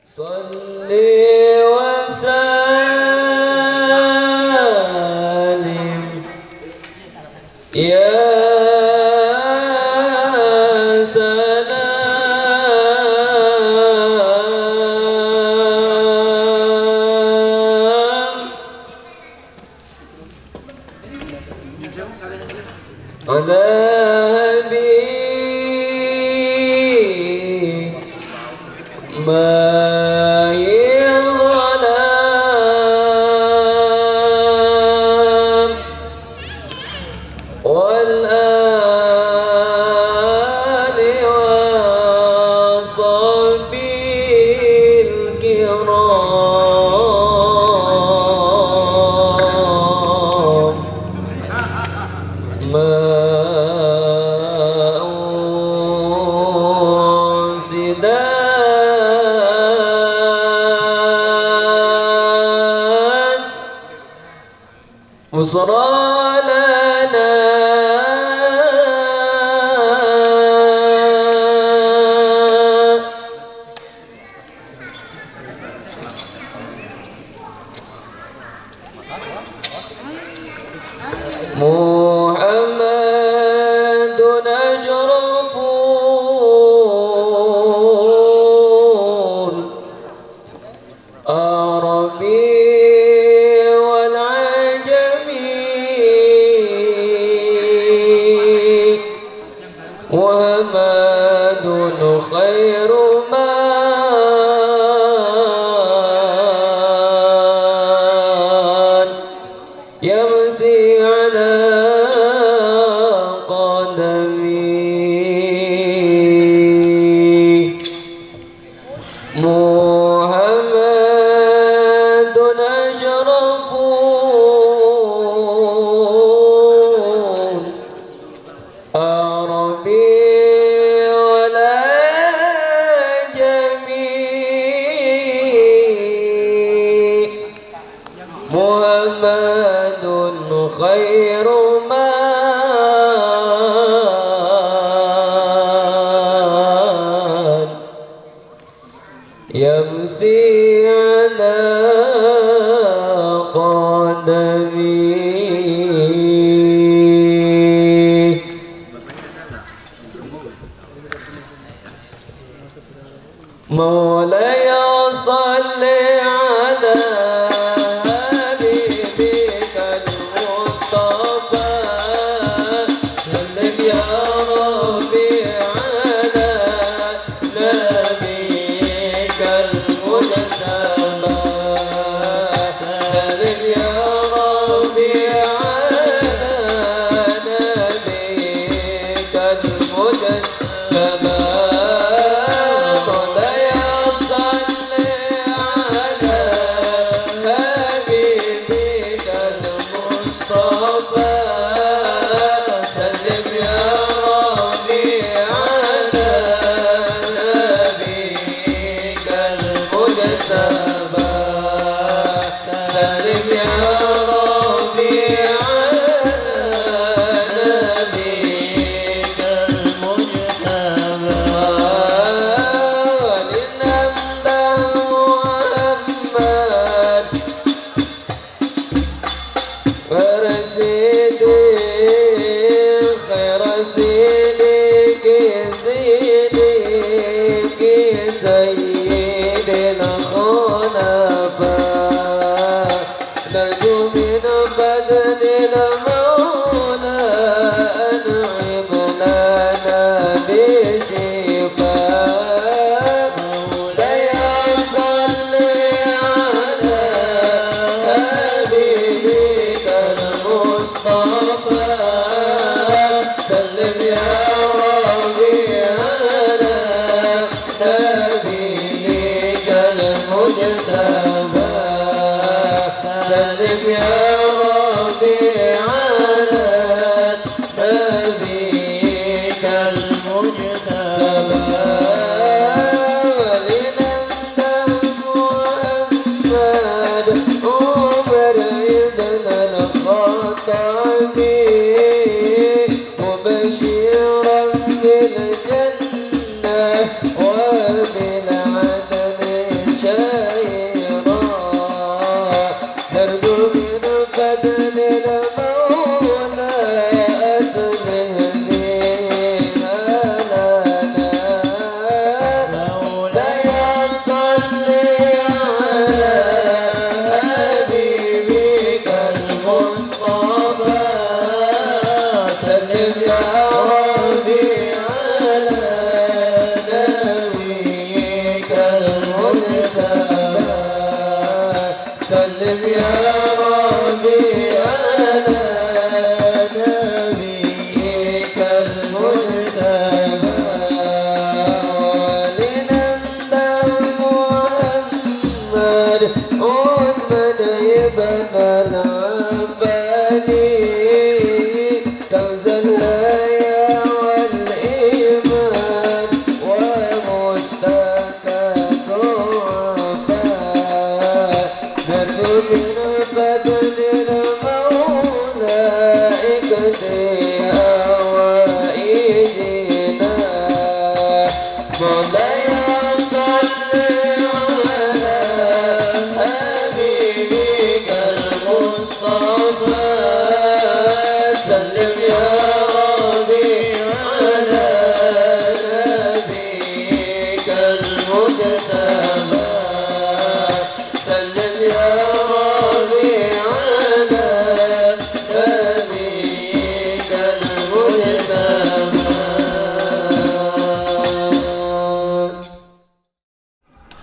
Salli wa sallim ya salam ala usra lana Muhammadun ashrafun Arabi Muhammadun khairu man yamsi ala qadami Muhammadun ashrafun Arabi Muhammadun khairu man yamsi ala qadami Maulaya salli ala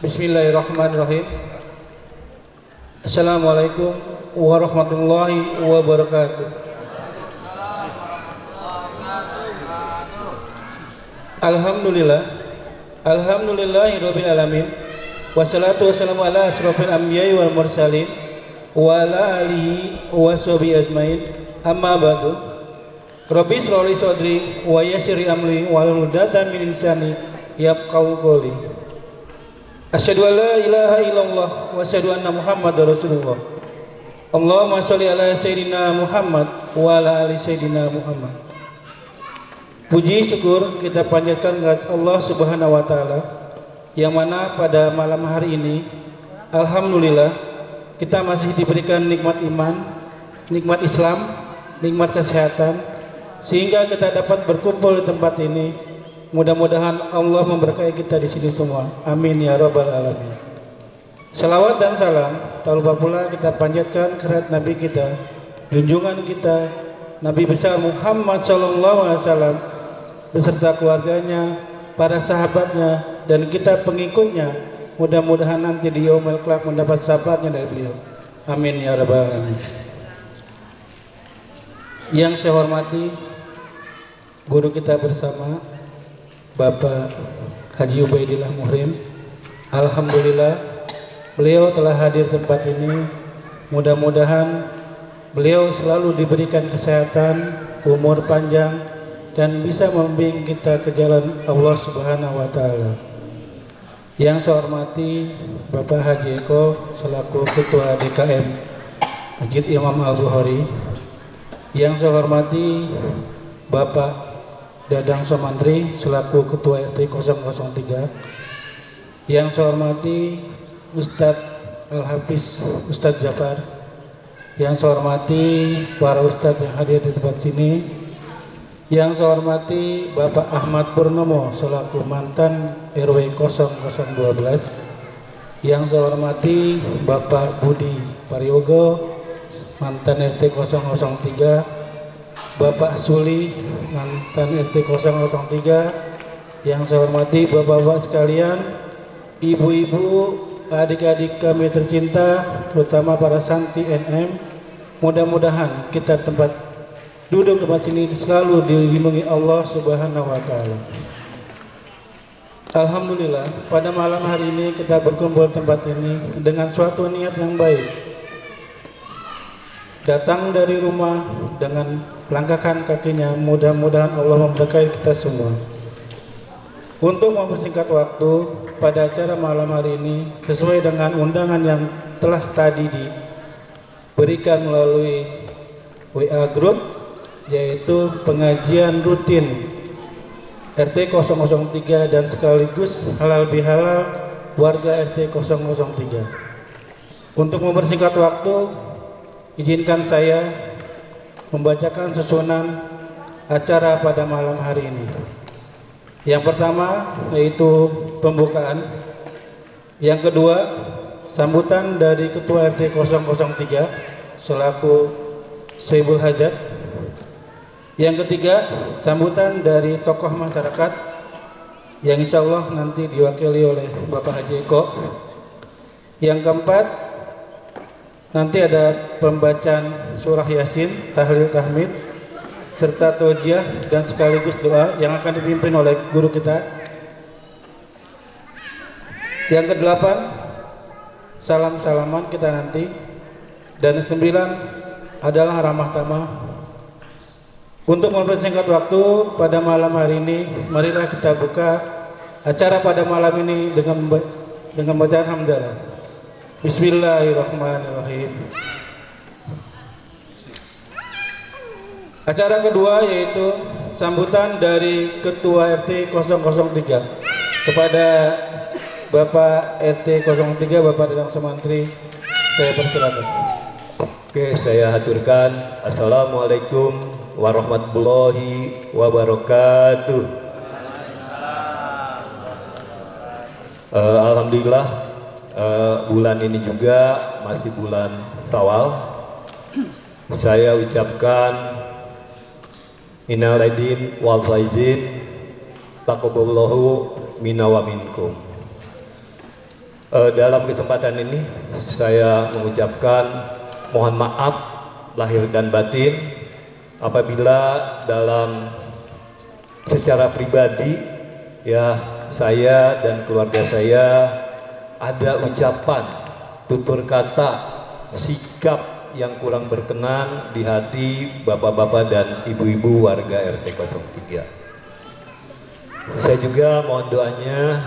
Bismillahirrahmanirrahim. Assalamualaikum warahmatullahi wabarakatuh. Alhamdulillahirabbil alamin. Wassalatu wassalamu ala asrofil anbiya'i wal mursalin wa ala alihi wa sahbihi ajmain. Amma ba'du. Rabbi shrah li sadri wa yassir li amri wahlul 'uqdatam min lisani yafqahu qawli. Asyhadu an la ilaha illallah wa asyhadu anna Muhammadar Rasulullah. Allahumma sholli ala sayyidina Muhammad wa ala ali sayyidina Muhammad. Puji syukur kita panjatkan kepada Allah Subhanahu wa taala yang mana pada malam hari ini alhamdulillah kita masih diberikan nikmat iman, nikmat Islam, nikmat kesehatan sehingga kita dapat berkumpul di tempat ini. Mudah-mudahan Allah memberkahi kita di sini semua. Amin ya rabbal alamin. Salawat dan salam tak lupa pula kita panjatkan kepada Nabi kita, junjungan kita, Nabi besar Muhammad SAW beserta keluarganya, para sahabatnya, dan kita pengikutnya. Mudah-mudahan nanti di yaumil kelak mendapat syafaatnya dari beliau. Amin ya rabbal alamin. Yang saya hormati guru kita bersama Bapak Haji Ubaidillah Muhrim. Alhamdulillah beliau telah hadir tempat ini. Mudah-mudahan beliau selalu diberikan kesehatan, umur panjang, dan bisa membimbing kita ke jalan Allah Subhanahu wa taala. Yang saya hormati Bapak Haji Eko selaku Ketua DKM Masjid Imam Al-Bukhari. Yang saya hormati Bapak Dadang Somantri selaku Ketua RT 003. Yang saya hormati Ustadz Al-Hafiz Ustadz Jafar. Yang saya hormati para ustadz yang hadir di tempat sini. Yang saya hormati Bapak Ahmad Purnomo selaku mantan RW 0012. Yang saya hormati Bapak Budi Paryogo mantan RT 003. Bapak Suli mantan RT 003. Yang saya hormati bapak-bapak sekalian, ibu-ibu, adik-adik kami tercinta, terutama para santri NM. Mudah-mudahan kita tempat duduk tempat sini selalu dilindungi Allah Subhanahu wa taala. Alhamdulillah pada malam hari ini kita berkumpul tempat ini dengan suatu niat yang baik. Datang dari rumah dengan langkahkan kakinya, mudah-mudahan Allah memberkahi kita semua. Untuk mempersingkat waktu pada acara malam hari ini sesuai dengan undangan yang telah tadi diberikan melalui WA Group, yaitu pengajian rutin RT 003 dan sekaligus halal bihalal warga RT 003. Untuk mempersingkat waktu, izinkan saya membacakan susunan acara pada malam hari ini. Yang pertama yaitu pembukaan. Yang kedua, sambutan dari Ketua RT 003 selaku Saibul Hajat. Yang ketiga, sambutan dari tokoh masyarakat yang insya Allah nanti diwakili oleh Bapak Haji Eko. Yang keempat, nanti ada pembacaan surah Yasin, tahlil tahmid. serta taujiah dan sekaligus doa yang akan dipimpin oleh guru kita. Yang kedelapan, salam-salaman kita nanti. Dan 9 adalah ramah tamah. Untuk mempersingkat waktu pada malam hari ini, marilah kita buka acara pada malam ini dengan bacaan hamdalah. Bismillahirrahmanirrahim. Acara kedua yaitu sambutan dari Ketua RT 003 kepada Bapak RT 03, Bapak Dadang Sumantri. Saya persilakan. Oke, saya haturkan. Assalamualaikum warahmatullahi wabarakatuh. Alhamdulillah, bulan ini juga masih bulan Syawal. Saya ucapkan innal aidin wal faizin taqabbalallahu minna wa minkum. Dalam kesempatan ini saya mengucapkan mohon maaf lahir dan batin apabila dalam secara pribadi ya saya dan keluarga saya ada ucapan, tutur kata, sikap yang kurang berkenan di hati bapak-bapak dan ibu-ibu warga RT 03. Saya juga mohon doanya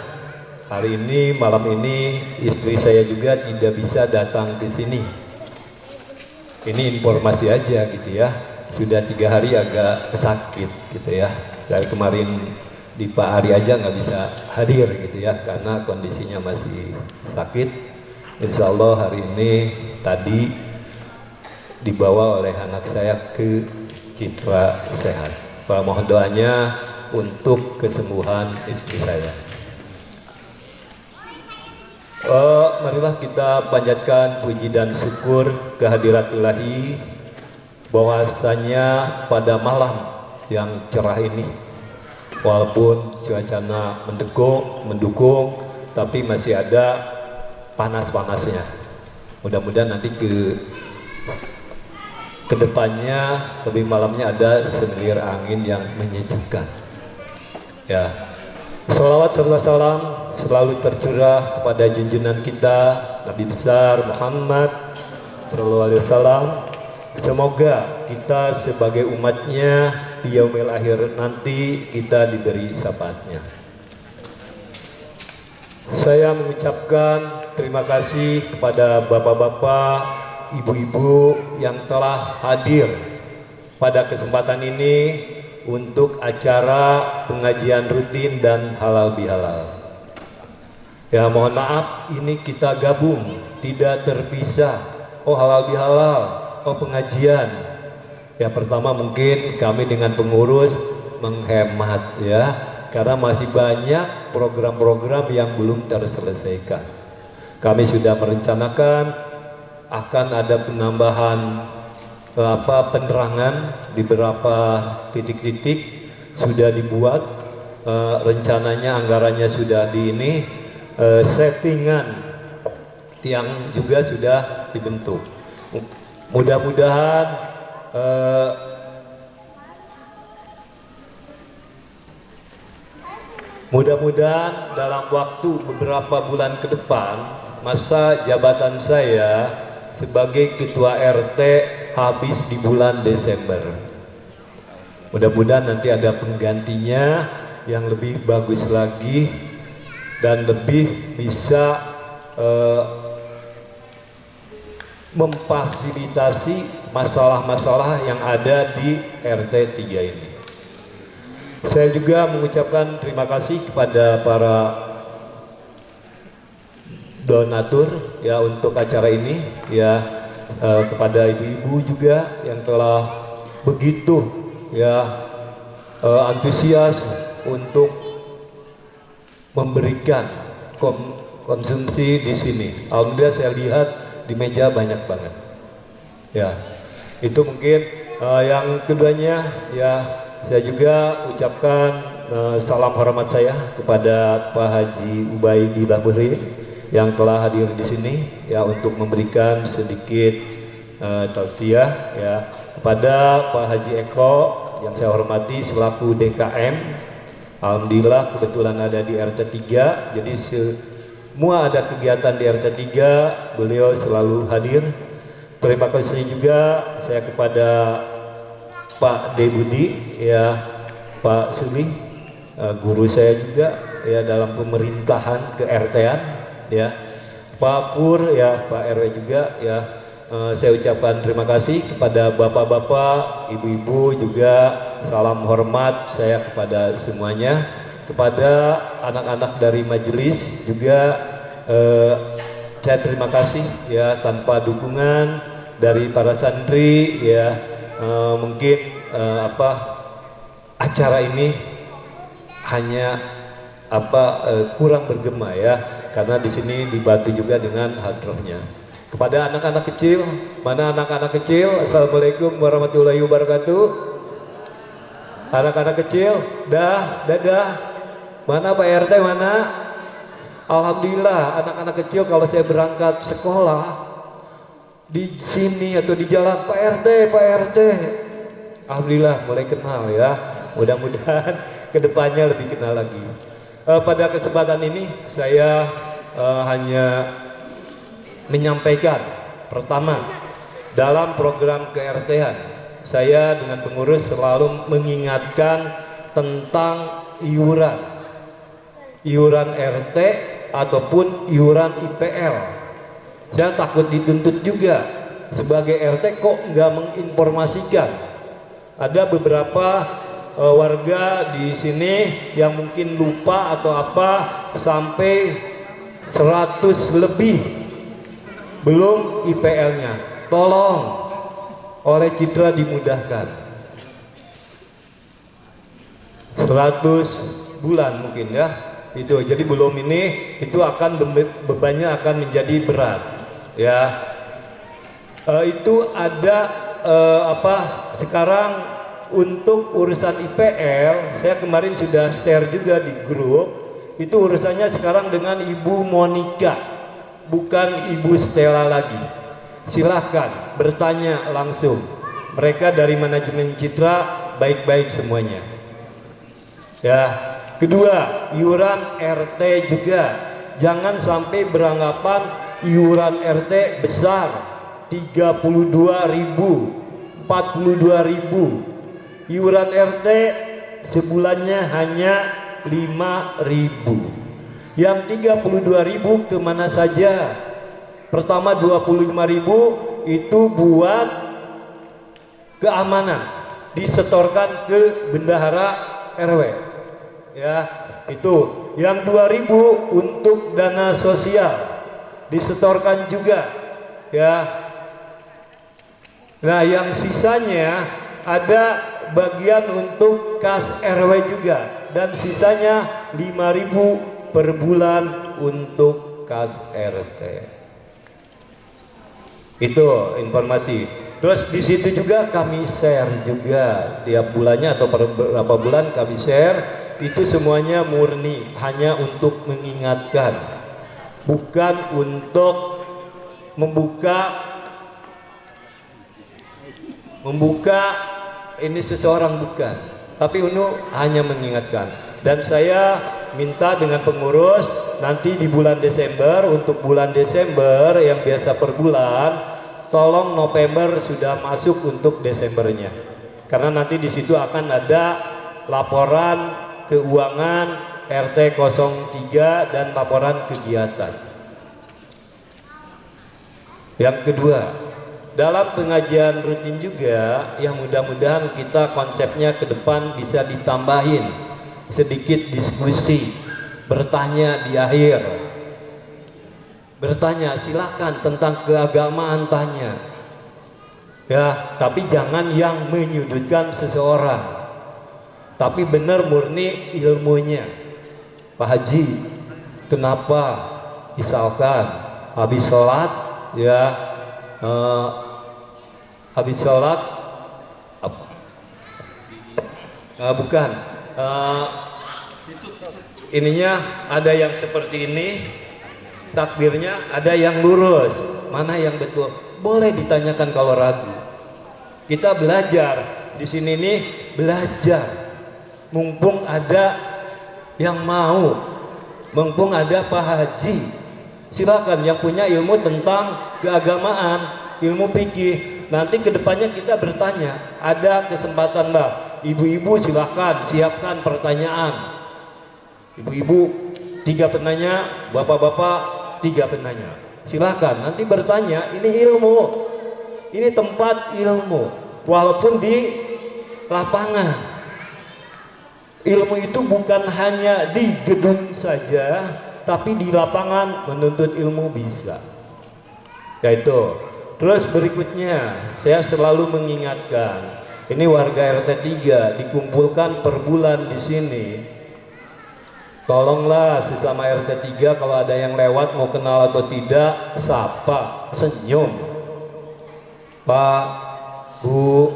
hari ini, malam ini istri saya juga tidak bisa datang ke sini. Ini informasi aja gitu ya. Sudah 3 hari agak sakit gitu ya. Dari kemarin di Pak Ari aja nggak bisa hadir gitu ya karena kondisinya masih sakit. Insya Allah hari ini tadi dibawa oleh anak saya ke Citra Sehat. Pak mohon doanya untuk kesembuhan istri saya. Marilah kita panjatkan puji dan syukur kehadirat Ilahi bahwasanya pada malam yang cerah ini walaupun cuacanya mendukung tapi masih ada panas-panasnya. Mudah-mudahan nanti ke depannya lebih malamnya ada semilir angin yang menyejukkan. Ya. Salawat serta salam selalu tercurah kepada junjungan kita Nabi besar Muhammad sallallahu alaihi wasallam. Semoga kita sebagai umatnya di yaumil akhir nanti kita diberi syafaatnya. Saya mengucapkan terima kasih kepada bapak-bapak, ibu-ibu yang telah hadir pada kesempatan ini untuk acara pengajian rutin dan halal bihalal. Ya mohon maaf ini kita gabung, tidak terpisah. Oh halal bihalal, oh pengajian. Ya pertama mungkin kami dengan pengurus menghemat ya, karena masih banyak program-program yang belum terselesaikan. Kami sudah merencanakan akan ada penambahan penerangan di beberapa titik-titik sudah dibuat, rencananya anggarannya sudah settingan tiang juga sudah dibentuk. Mudah-mudahan dalam waktu beberapa bulan ke depan masa jabatan saya sebagai ketua RT habis di bulan Desember. Mudah-mudahan nanti ada penggantinya yang lebih bagus lagi dan lebih bisa memfasilitasi masalah-masalah yang ada di RT 3 ini. Saya juga mengucapkan terima kasih kepada para donatur ya untuk acara ini ya, kepada ibu-ibu juga yang telah begitu ya antusias untuk memberikan konsumsi di sini. Alhamdulillah saya lihat di meja banyak banget ya. Itu mungkin yang keduanya ya, saya juga ucapkan salam hormat saya kepada Pak Haji Ubaidillah Muhrim yang telah hadir di sini ya untuk memberikan sedikit tausiah ya kepada Pak Haji Eko yang saya hormati selaku DKM. Alhamdulillah kebetulan ada di RT 3, jadi semua ada kegiatan di RT 3, beliau selalu hadir. Terima kasih juga saya kepada Pak Debudi, ya, Pak Suli, guru saya juga ya dalam pemerintahan ke RT-an, ya, Pak Pur, ya, Pak RW juga, ya. Saya ucapkan terima kasih kepada bapak-bapak, ibu-ibu juga, salam hormat saya kepada semuanya, kepada anak-anak dari majelis juga saya terima kasih ya, tanpa dukungan dari para santri ya mungkin acara ini hanya kurang bergema ya, karena di sini dibantu juga dengan hadrohnya. Kepada anak-anak kecil, mana anak-anak kecil? Assalamualaikum warahmatullahi wabarakatuh. Anak-anak kecil, dadah. Mana Pak RT, mana? Alhamdulillah, anak-anak kecil kalau saya berangkat sekolah di sini atau di jalan, Pak RT. Alhamdulillah mulai kenal ya. Mudah-mudahan kedepannya lebih kenal lagi. Pada kesempatan ini saya hanya menyampaikan, pertama, dalam program ke-RT-an saya dengan pengurus selalu mengingatkan tentang iuran RT ataupun iuran IPL. Saya takut dituntut juga sebagai RT, kok nggak menginformasikan. Ada beberapa warga di sini yang mungkin lupa atau apa, sampai 100 lebih belum IPL-nya. Tolong oleh Citra dimudahkan. 100 bulan mungkin ya. Itu jadi belum ini, itu akan bebannya akan menjadi berat. Ya. Itu ada sekarang untuk urusan IPL, saya kemarin sudah share juga di grup. Itu urusannya sekarang dengan Ibu Monica, bukan Ibu Stella lagi. Silahkan bertanya langsung. Mereka dari manajemen Citra baik-baik semuanya. Ya. Kedua, iuran RT juga. Jangan sampai beranggapan iuran RT besar, 32.000, 42.000. Iuran RT sebulannya hanya 5.000. Yang 32.000 kemana saja? Pertama 25.000 itu buat keamanan, disetorkan ke bendahara RW. Ya, itu. Yang 2.000 untuk dana sosial, disetorkan juga. Ya. Nah, yang sisanya ada bagian untuk kas RW juga, dan sisanya 5.000 per bulan untuk kas RT. Itu informasi. Terus di situ juga kami share juga tiap bulannya atau per beberapa bulan kami share. Itu semuanya murni hanya untuk mengingatkan, bukan untuk membuka ini seseorang, bukan, tapi hanya mengingatkan. Dan saya minta dengan pengurus nanti di bulan Desember, untuk bulan Desember yang biasa per bulan, tolong November sudah masuk untuk Desembernya, karena nanti di situ akan ada laporan keuangan RT 03 dan laporan kegiatan. Yang kedua, dalam pengajian rutin juga yang mudah-mudahan kita konsepnya ke depan bisa ditambahin sedikit diskusi, bertanya di akhir. Bertanya, silakan tentang keagamaan, tanya. Ya, tapi jangan yang menyudutkan seseorang. Tapi benar murni ilmunya. Pak Haji, kenapa misalkan habis sholat ya, habis sholat bukan ininya ada yang seperti ini, takbirnya ada yang lurus, mana yang betul? Boleh ditanyakan kalau ragu. Kita belajar di sini nih belajar. Mumpung ada yang mau, mumpung ada Pak Haji, silakan yang punya ilmu tentang keagamaan, ilmu fikih. Nanti kedepannya kita bertanya, ada kesempatan Mbak. Ibu-ibu silakan siapkan pertanyaan. Ibu-ibu 3 penanya, bapak-bapak 3 penanya. Silakan nanti bertanya, ini ilmu. Ini tempat ilmu. Walaupun di lapangan. Ilmu itu bukan hanya di gedung saja, tapi di lapangan menuntut ilmu bisa. Yaitu. Terus berikutnya, saya selalu mengingatkan, ini warga RT 3 dikumpulkan per bulan di sini. Tolonglah sesama RT 3 kalau ada yang lewat mau kenal atau tidak, sapa, senyum. Pak, Bu,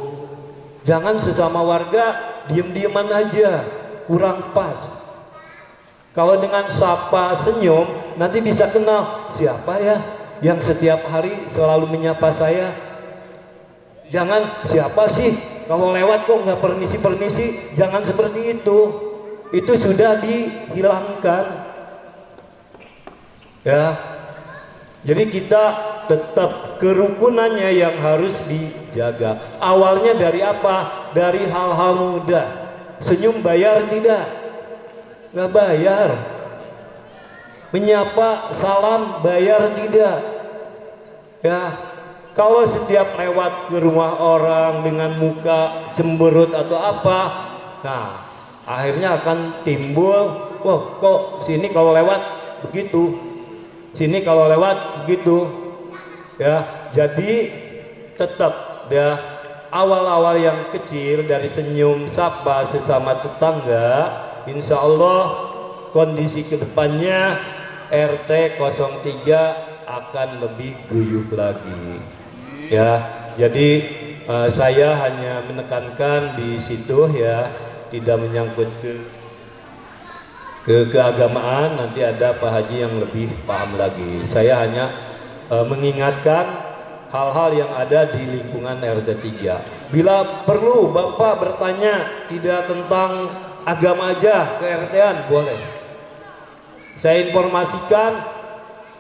jangan sesama warga diem-dieman aja, kurang pas. Kalau dengan sapa, senyum, nanti bisa kenal siapa ya yang setiap hari selalu menyapa saya. Jangan siapa sih kalau lewat kok nggak permisi-permisi, jangan seperti itu. Itu sudah dihilangkan ya. Jadi kita tetap kerukunannya yang harus dijaga. Awalnya dari apa? Dari hal-hal mudah. Senyum bayar tidak? Nggak bayar. Menyapa salam bayar tidak? Ya, kalau setiap lewat ke rumah orang dengan muka cemberut atau apa, nah akhirnya akan timbul, wah kok sini kalau lewat begitu, sini kalau lewat begitu, ya. Jadi tetap ya awal-awal yang kecil dari senyum sapa sesama tetangga, insya Allah kondisi kedepannya RT 03 akan lebih guyup lagi, ya. Jadi saya hanya menekankan di situ ya. Tidak menyangkut ke keagamaan, nanti ada Pak Haji yang lebih paham lagi. Saya hanya mengingatkan hal-hal yang ada di lingkungan RT 3. Bila perlu Bapak bertanya tidak tentang agama aja ke RT-an, boleh. Saya informasikan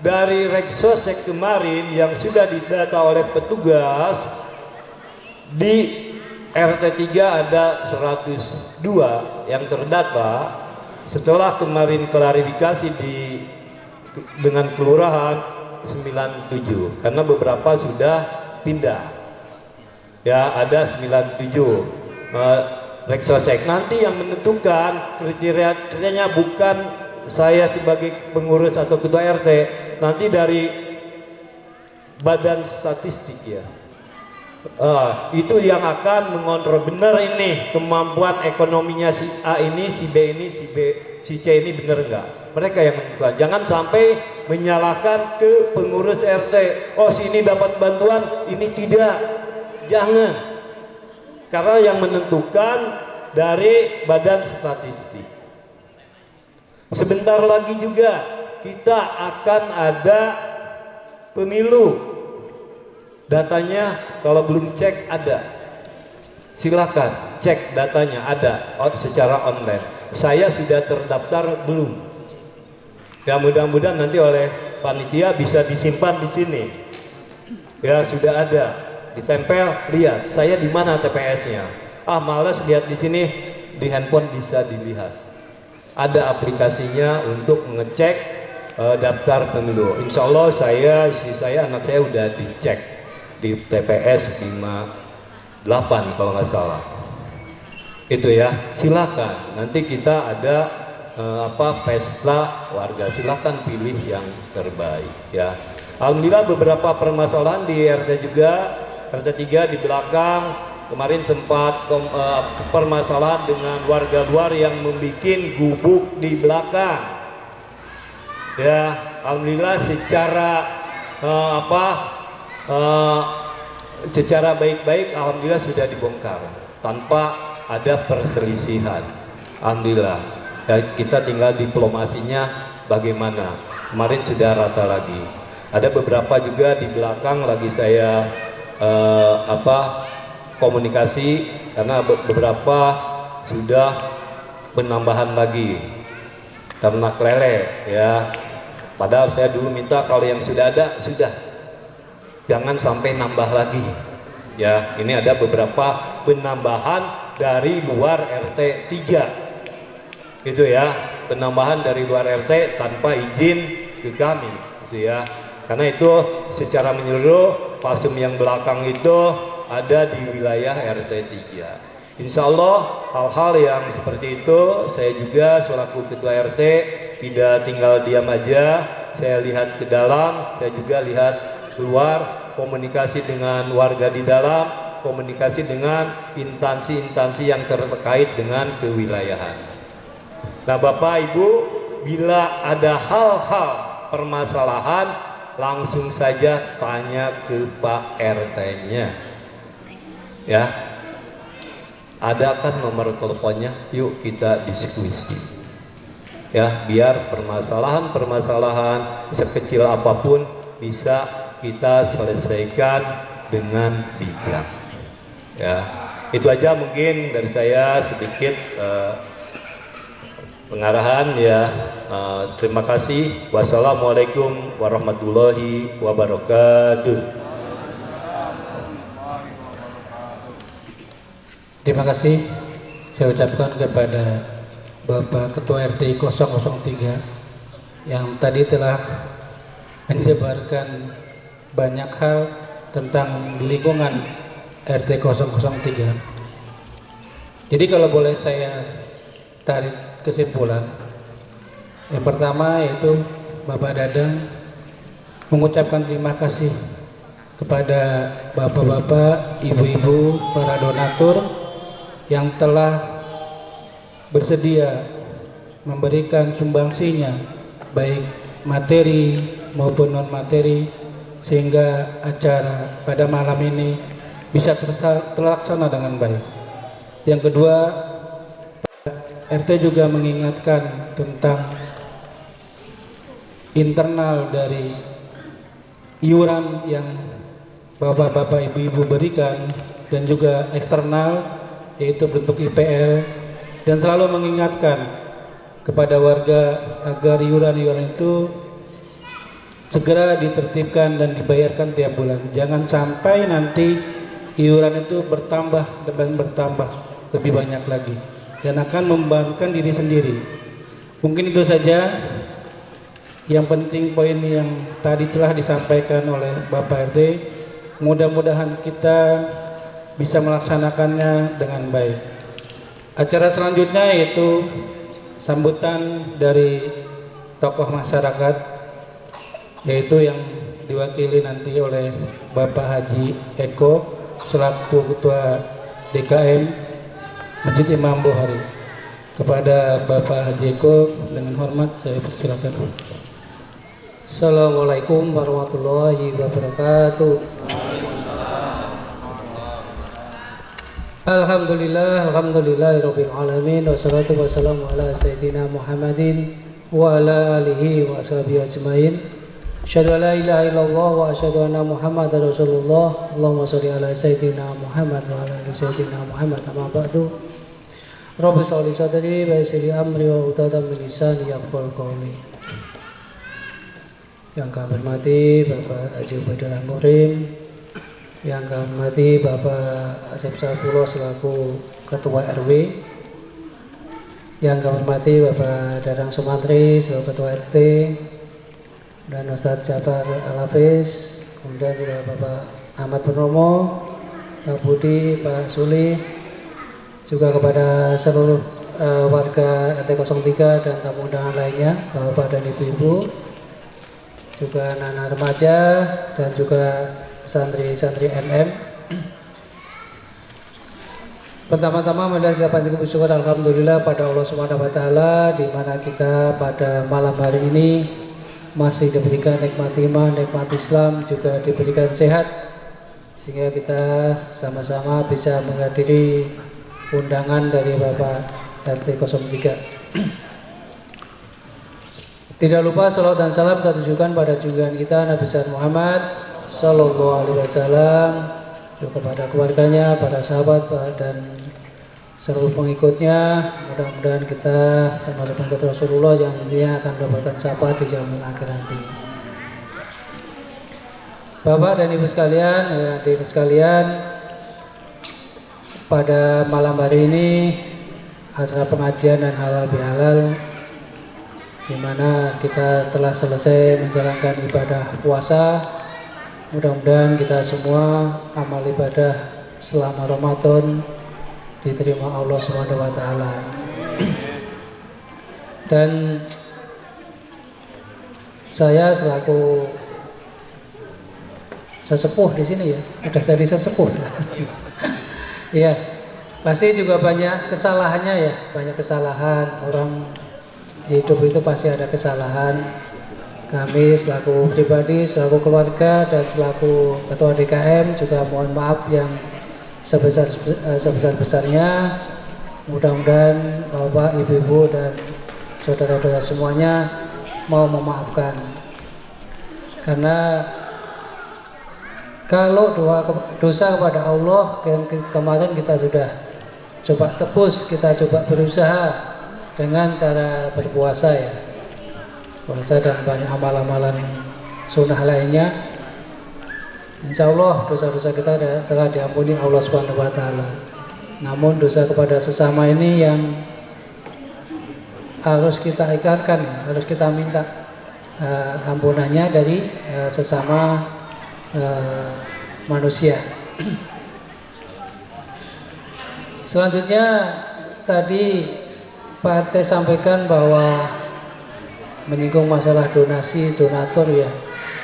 dari Reksosek kemarin yang sudah didata oleh petugas di RT 3 ada 102 yang terdata. Setelah kemarin klarifikasi dengan kelurahan 97 karena beberapa sudah pindah. Ya, ada 97 Reksosek. Nanti yang menentukan kriterianya bukan saya sebagai pengurus atau ketua RT, nanti dari Badan Statistik ya. Itu yang akan mengontrol benar ini kemampuan ekonominya si A ini, si B ini, si C ini benar enggak. Mereka yang menentukan. Jangan sampai menyalahkan ke pengurus RT. Oh sini dapat bantuan, ini tidak. Jangan. Karena yang menentukan dari Badan Statistik. Sebentar lagi juga kita akan ada pemilu. Datanya kalau belum cek ada, silakan cek datanya ada secara online. Saya sudah terdaftar belum? Ya mudah-mudahan nanti oleh panitia bisa disimpan di sini. Ya sudah ada, ditempel, lihat saya di mana TPS-nya. Malas lihat di sini, di handphone bisa dilihat. Ada aplikasinya untuk mengecek daftar pemilu. Insya Allah anak saya udah dicek di TPS 58 kalau nggak salah. Itu ya, silakan. Nanti kita ada pesta warga, silakan pilih yang terbaik ya. Alhamdulillah beberapa permasalahan di RT juga, RT 3 di belakang kemarin sempat permasalahan dengan warga luar yang membuat gubuk di belakang. Ya, alhamdulillah secara baik-baik alhamdulillah sudah dibongkar tanpa ada perselisihan. Alhamdulillah ya, kita tinggal diplomasinya bagaimana. Kemarin sudah rata lagi. Ada beberapa juga di belakang lagi saya komunikasi karena beberapa sudah penambahan lagi ternak lele ya. Padahal saya dulu minta kalau yang sudah ada sudah, jangan sampai nambah lagi ya. Ini ada beberapa penambahan dari luar RT 3 gitu ya, penambahan dari luar RT tanpa izin ke kami gitu ya. Karena itu secara menyeluruh Pasum yang belakang itu ada di wilayah RT 3. Insya Allah hal-hal yang seperti itu saya juga selaku ketua RT tidak tinggal diam aja. Saya lihat ke dalam, saya juga lihat keluar, komunikasi dengan warga di dalam, komunikasi dengan instansi-instansi yang terkait dengan kewilayahan. Nah Bapak Ibu, bila ada hal-hal permasalahan langsung saja tanya ke Pak RT-nya ya. Ada kan nomor teleponnya, yuk kita diskusi ya, biar permasalahan sekecil apapun bisa kita selesaikan dengan bijak ya. Itu aja mungkin dari saya sedikit pengarahan ya. Terima kasih. Wassalamualaikum warahmatullahi wabarakatuh. Terima kasih saya ucapkan kepada Bapak Ketua RT 003 yang tadi telah menyebarkan banyak hal tentang lingkungan RT 003. Jadi kalau boleh saya tarik kesimpulan, yang pertama yaitu Bapak Dadang mengucapkan terima kasih kepada bapak-bapak, ibu-ibu, para donatur yang telah bersedia memberikan sumbangsinya baik materi maupun non materi sehingga acara pada malam ini bisa terlaksana dengan baik. Yang kedua, RT juga mengingatkan tentang internal dari iuran yang bapak-bapak ibu-ibu berikan dan juga eksternal yaitu bentuk IPL, dan selalu mengingatkan kepada warga agar iuran-iuran itu segera ditertibkan dan dibayarkan tiap bulan. Jangan sampai nanti iuran itu bertambah dan bertambah lebih banyak lagi dan akan membebankan diri sendiri. Mungkin itu saja yang penting poin yang tadi telah disampaikan oleh Bapak RT. Mudah-mudahan kita bisa melaksanakannya dengan baik. Acara selanjutnya yaitu sambutan dari tokoh masyarakat, yaitu yang diwakili nanti oleh Bapak Haji Eko selaku Ketua DKM Masjid Imam Bukhari. Kepada Bapak Haji Eko dengan hormat saya persilakan. Assalamualaikum warahmatullahi wabarakatuh. Alhamdulillahirabbil alamin, wassalatu wassalamu ala sayyidina Muhammadin wa ala alihi wa ashabihi ajmain. Asyhadu an la ilaha illallah wa asyhadu anna Muhammadar Rasulullah. Allahumma shalli ala sayyidina Muhammad wa ala ali sayyidina Muhammad. Amma ba'du. Rabbi shrah li sadri wa yassir li amri wa hlul min lisani yafqahu qawli. Yang kami hormati Bapak Haji Ubaidillah Muhrim, yang kami hormati Bapak Asep Sapulo selaku Ketua RW, yang kami hormati Bapak Dadang Sumantri selaku Ketua RT, dan Ustadz Jabar Al-Hafiz, kemudian juga Bapak Ahmad Purnomo, Pak Budi, Pak Suli, juga kepada seluruh warga RT 03 dan tamu undangan lainnya, Bapak dan Ibu-ibu, juga anak-anak remaja dan juga santri-santri MM. Pertama-tama marilah kita panjatkan syukur alhamdulillah pada Allah Subhanahu wa taala di mana kita pada malam hari ini masih diberikan nikmat iman, nikmat Islam, juga diberikan sehat sehingga kita sama-sama bisa menghadiri undangan dari Bapak RT 03. Tidak lupa salawat dan salam kita tujukan pada junjungan kita Nabi besar Muhammad Sallallahu Alaihi Wasallam, kepada keluarganya, para sahabat dan seluruh pengikutnya. Mudah-mudahan kita termasuk pengikut Rasulullah yang nantinya akan mendapatkan syafaat di jalan akhir nanti. Bapak dan Ibu sekalian, hadirin sekalian, pada malam hari ini acara pengajian dan halal bihalal, di mana kita telah selesai menjalankan ibadah puasa. Mudah-mudahan kita semua amal ibadah selama Ramadan diterima Allah Subhanahu wa taala. Dan saya selaku sesepuh di sini ya, udah jadi sesepuh. Iya, pasti juga banyak kesalahannya ya, banyak kesalahan. Orang hidup itu pasti ada kesalahan. Kami selaku pribadi, selaku keluarga dan selaku ketua DKM juga mohon maaf yang sebesar-besarnya. Mudah-mudahan Bapak, Ibu-ibu dan saudara-saudara semuanya mau memaafkan. Karena kalau dosa kepada Allah yang kemarin kita sudah coba tebus, kita coba berusaha dengan cara berpuasa ya, puasa dan banyak amal-amalan sunnah lainnya. Insya Allah dosa-dosa kita telah diampuni Allah Subhanahu wa taala. Namun dosa kepada sesama ini yang harus kita ikrarkan, harus kita minta ampunannya dari sesama manusia. Selanjutnya tadi Pak RT sampaikan bahwa menyinggung masalah donasi, donatur ya.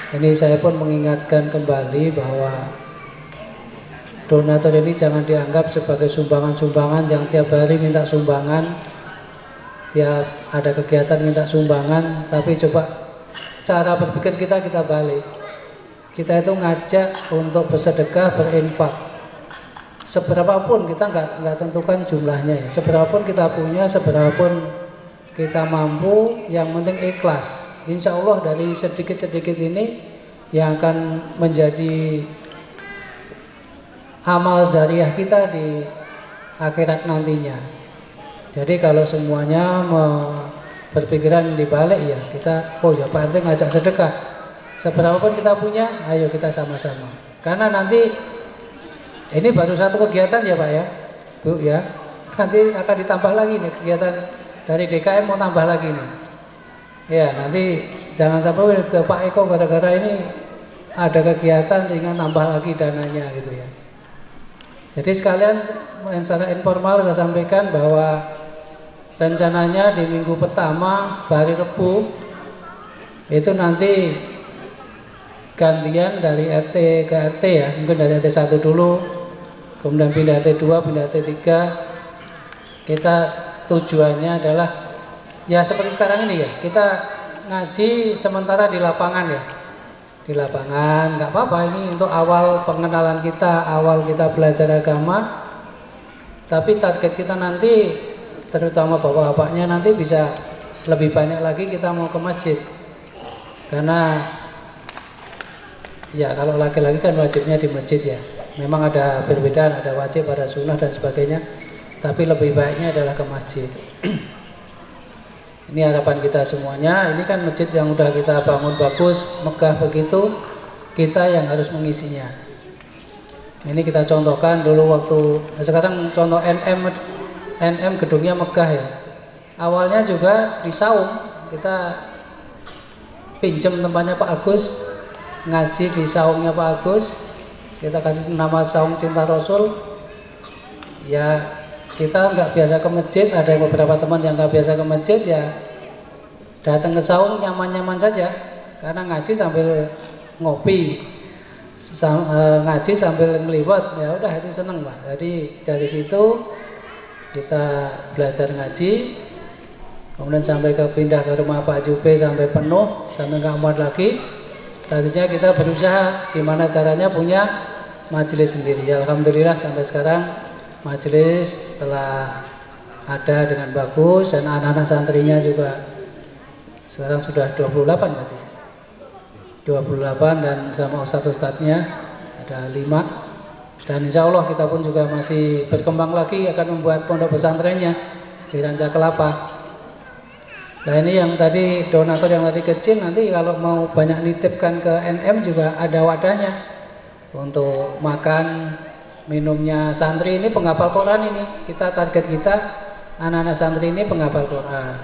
Ini saya pun mengingatkan kembali bahwa donatur ini jangan dianggap sebagai sumbangan-sumbangan yang tiap hari minta sumbangan, tiap ada kegiatan minta sumbangan, tapi coba cara berpikir kita balik. Kita itu ngajak untuk bersedekah, berinfak. Seberapapun kita nggak tentukan jumlahnya ya. Seberapapun kita punya, seberapapun kita mampu, yang penting ikhlas. Insya Allah dari sedikit-sedikit ini yang akan menjadi amal jariah kita di akhirat nantinya. Jadi kalau semuanya berpikiran dibalik ya, kita oh ya Pak RT ngajak sedekah. Seberapapun kita punya, ayo kita sama-sama. Karena nanti ini baru satu kegiatan ya Pak ya, Bu ya. Nanti akan ditambah lagi nih kegiatan dari DKM, mau tambah lagi nih. Ya nanti jangan sampai ke Pak Eko gara-gara ini ada kegiatan sehingga nambah lagi dananya gitu ya. Jadi sekalian secara informal saya sampaikan bahwa rencananya di minggu pertama hari Rebu itu nanti gantian dari RT ke RT ya, mungkin dari RT 1 dulu, kemudian pindah RT 2, pindah RT 3. Kita tujuannya adalah ya seperti sekarang ini ya, kita ngaji sementara di lapangan ya, di lapangan nggak apa-apa, ini untuk awal pengenalan kita, awal kita belajar agama. Tapi target kita nanti, terutama bapak-bapaknya nanti bisa lebih banyak lagi kita mau ke masjid, karena ya kalau laki-laki kan wajibnya di masjid ya. Memang ada perbedaan, ada wajib, ada sunnah dan sebagainya. Tapi lebih baiknya adalah ke masjid. Ini harapan kita semuanya. Ini kan masjid yang udah kita bangun bagus, megah begitu, kita yang harus mengisinya. Ini kita contohkan dulu waktu, sekarang contoh NM gedungnya megah ya. Awalnya juga di Saung, kita pinjam tempatnya Pak Agus, ngaji di saungnya Pak Agus, kita kasih nama Saung Cinta Rasul. Ya kita nggak biasa ke masjid, ada beberapa teman yang nggak biasa ke masjid ya datang ke saung nyaman-nyaman saja, karena ngaji sambil ngopi, ngaji sambil ngeliwat, ya udah itu seneng Pak. Jadi dari situ kita belajar ngaji, kemudian sampai ke pindah ke rumah Pak Jupe sampai penuh, sampai nggak muat lagi. Tadinya kita berusaha gimana caranya punya majelis sendiri. Ya, alhamdulillah sampai sekarang majelis telah ada dengan bagus, dan anak-anak santrinya juga sekarang sudah 28 Pak Ji. 28 dan sama ustadz-ustadznya ada 5. Dan insya Allah kita pun juga masih berkembang lagi akan membuat pondok pesantrennya di Ranca Kelapa. Nah ini yang tadi donatur yang tadi kecil, nanti kalau mau banyak nitipkan ke NM juga ada wadahnya untuk makan minumnya santri ini penghafal Quran ini. Kita target kita anak-anak santri ini penghafal Quran.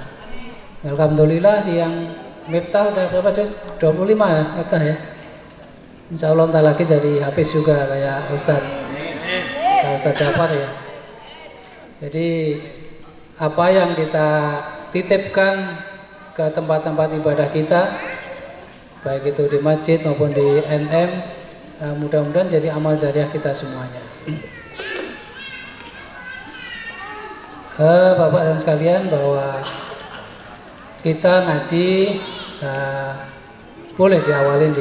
Alhamdulillah yang Miftah udah berapa sih? 25 ya Miftah ya. Insya Allah ntar lagi jadi hafiz juga kayak Ustaz Jafar ya. Jadi apa yang kita titipkan ke tempat-tempat ibadah kita, baik itu di masjid maupun di NM, mudah-mudahan jadi amal jariah kita semuanya. Bapak dan sekalian, bahwa kita ngaji boleh diawalin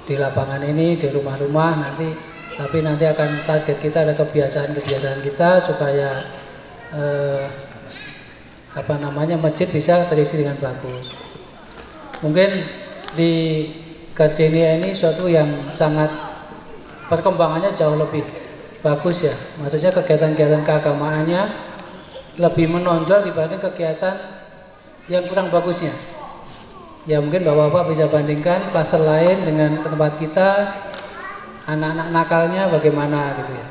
di lapangan ini, di rumah-rumah nanti, tapi nanti akan target kita ada kebiasaan-kebiasaan kita supaya masjid bisa terisi dengan bagus. Mungkin di Gardenia ini suatu yang sangat perkembangannya jauh lebih bagus ya, maksudnya kegiatan-kegiatan keagamaannya lebih menonjol dibanding kegiatan yang kurang bagusnya. Ya mungkin bapak-bapak bisa bandingkan klaster lain dengan tempat kita, anak-anak nakalnya bagaimana gitu ya.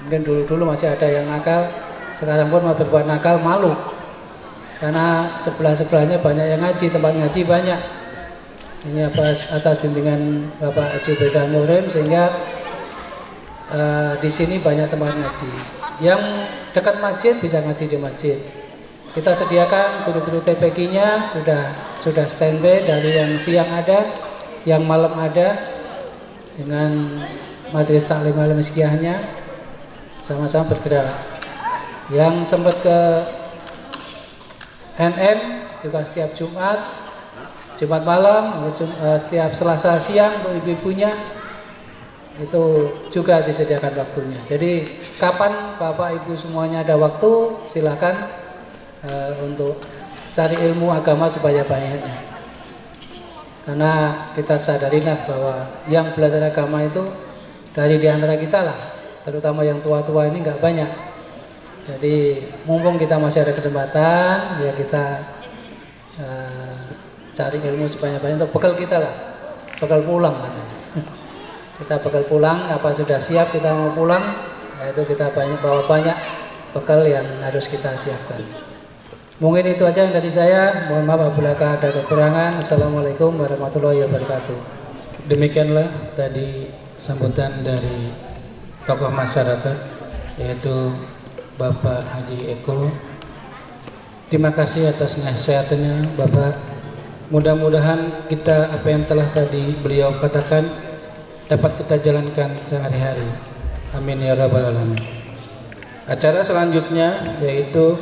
Mungkin dulu masih ada yang nakal, sekarang pun mau berbuat nakal malu. Karena sebelah-sebelahnya banyak yang ngaji, tempat ngaji banyak. Ini atas bimbingan Bapak Haji Ubaidah Muhrim, sehingga di sini banyak tempat ngaji. Yang dekat masjid bisa ngaji di masjid. Kita sediakan guru-guru TPQ-nya sudah standby dari yang siang ada, yang malam ada, dengan majelis taklim alim miskiahnya sama-sama bergerak. Yang sempat ke NM juga setiap Jumat malam, setiap Selasa siang untuk ibu-ibunya itu juga disediakan waktunya. Jadi kapan Bapak Ibu semuanya ada waktu, silakan untuk cari ilmu agama supaya banyaknya. Karena kita sadarilah bahwa yang belajar agama itu dari diantara kita lah, terutama yang tua-tua ini nggak banyak. Jadi mumpung kita masih ada kesempatan, ya kita cari ilmu supaya banyak untuk bekal kita lah, bekal pulang. Kita bekal pulang, apa sudah siap kita mau pulang, yaitu kita bawa banyak bekal yang harus kita siapkan. Mungkin itu aja yang dari saya. Mohon maaf apabila ada kekurangan. Assalamualaikum warahmatullahi wabarakatuh. Demikianlah tadi sambutan dari tokoh masyarakat, yaitu Bapak Haji Eko. Terima kasih atas nasihatnya Bapak. Mudah-mudahan kita apa yang telah tadi beliau katakan dapat kita jalankan sehari-hari. Amin ya rabbal alamin. Acara selanjutnya yaitu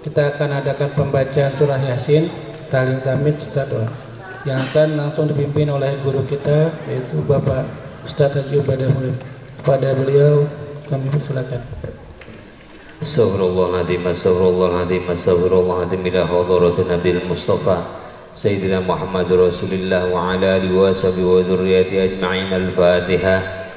kita akan adakan pembacaan surah Yasin, talim tamid serta doa yang akan langsung dipimpin oleh guru kita, yaitu Bapak Ustaz Haji Ubaidah Muhrim. Kepada beliau kami persilakan. Astagfirullahaladzim, astagfirullahaladzim, astagfirullahaladzim ila hadratin Nabil Mustafa Sayyidina Muhammad Rasulullah wa ala alihi wa sahbihi wa dhurriyyati ajma'in. Al-Fatiha.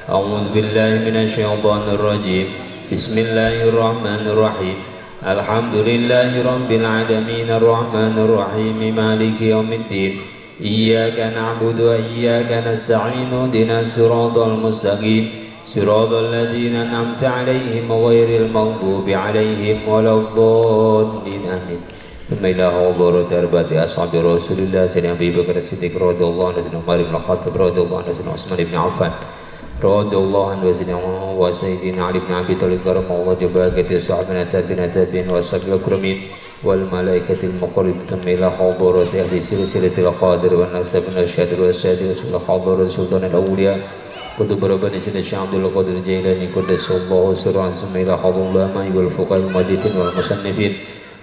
A'udzu billahi minasyaitonir rajim. Bismillahirrahmanirrahim. Alhamdulillahi rabbil alamin, arrahmanir rahim, maliki yaumiddin. Iyyaka na'budu wa iyyaka nasta'in. Ihdinas siratal mustaqim. Siratal ladzina an'amta 'alaihim ghairil maghdubi 'alaihim waladdallin. Amin. Thumma ila hadarat arba'ati ashabi Rasulillah sayyidina Abu Bakar As-Siddiq radhiyallahu anhu, sayyidina Umar bin Khattab radhiyallahu anhu, sayyidina Utsman bin Affan radhiyallahu anhu, wa sayyidina Ali bin Abi Thalib karamallahu wajhahu, sahabana tabi'in wa ashabil akramin wal malaikatil muqarrabin. Thumma ila hadarat ahli silsilatil qadir wa nasabin asyhadu wa asyhadu wa hadarat sultanul awliya Kutu berabadi Sayyidina Syekh Abdul Qadir Jailani Quddasallahu sirran. Summa ila hadul ulama wal fuqaha al-muhaddithin wal musannifin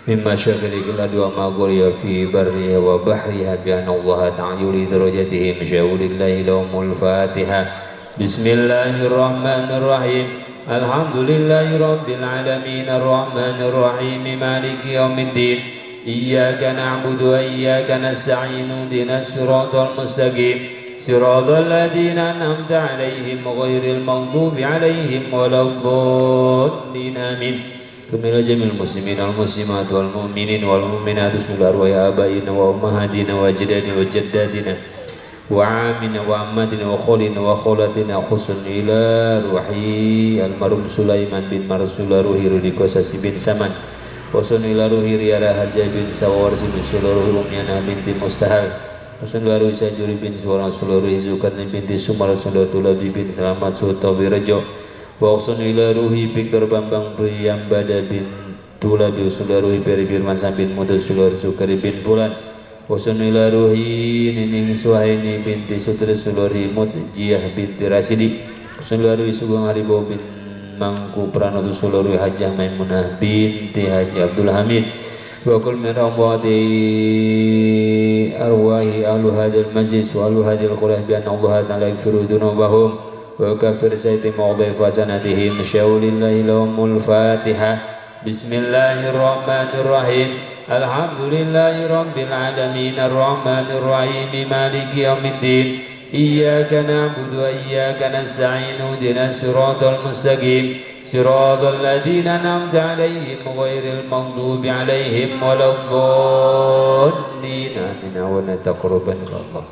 mimma syaghalihi al-adwa ma ghuriya fi barriha wa bahriha bi anna Allah ta'ala yuri darajatihim syaulillahi lahumul Fatiha. Bismillahirrahmanirrahim. Alhamdulillahi rabbil alamin, arrahmanir rahim, maliki yaumiddin. Iyyaka na'budu wa iyyaka nasta'in. Ihdinas siratal mustaqim. صراط الذين أنعمت عليهم غير المغضوب عليهم ولا الضالين آمين. كمل جميع المسلمين والمسلمات والمؤمنين والمؤمنات بسم الله أرواح آبائنا وأمهاتنا وأجدادنا وجداتنا وعامنا وعماتنا وخولنا وخولاتنا خصوصا إلى روحي المرحوم سلaiman bin Marsula ruhi Rudi Kosasi bin Saman khusnul ila ruhi Riyara Harja bin Sawar bin Suluruh Rumyana binti Mustahal khusnul ila ruhi Sajuri bin Suara Suluruh Zukan binti Sumar Sulautulabi bin Selamat Sultawi Rejo wa khusnul ila ruhi Victor Bambang Priyambada bin Tulabi khusnul ila ruhi Peri Firman bin Mudus Sulur Sukari bin Bulan khusnul ila ruhi Nining Suhaini binti Sutri Suluri Mutjiyah binti Rasidi khusnul ila ruhi Sugeng Haribo bin Mangku Pranoto Suluri Hajah Maimunah binti Haji Abdul Hamid wa kul min rawati arwahi ahlu hadil majlis wa ahlu hadil qulah bi anna Allah ta'ala yaghfiru dhunubahum wa kafir sayyidi mawdhi fasanatihim syaulillahi lahumul fatihah. Bismillahirrahmanirrahim. Alhamdulillahi rabbil alamin arrahmanir rahim maliki yaumiddin iyyaka na'budu wa iyyaka nasta'in ihdinas siratal mustaqim siratal ladzina an'amta 'alaihim ghairil maghdubi 'alaihim waladdallin amin wa nataqarraban Allah.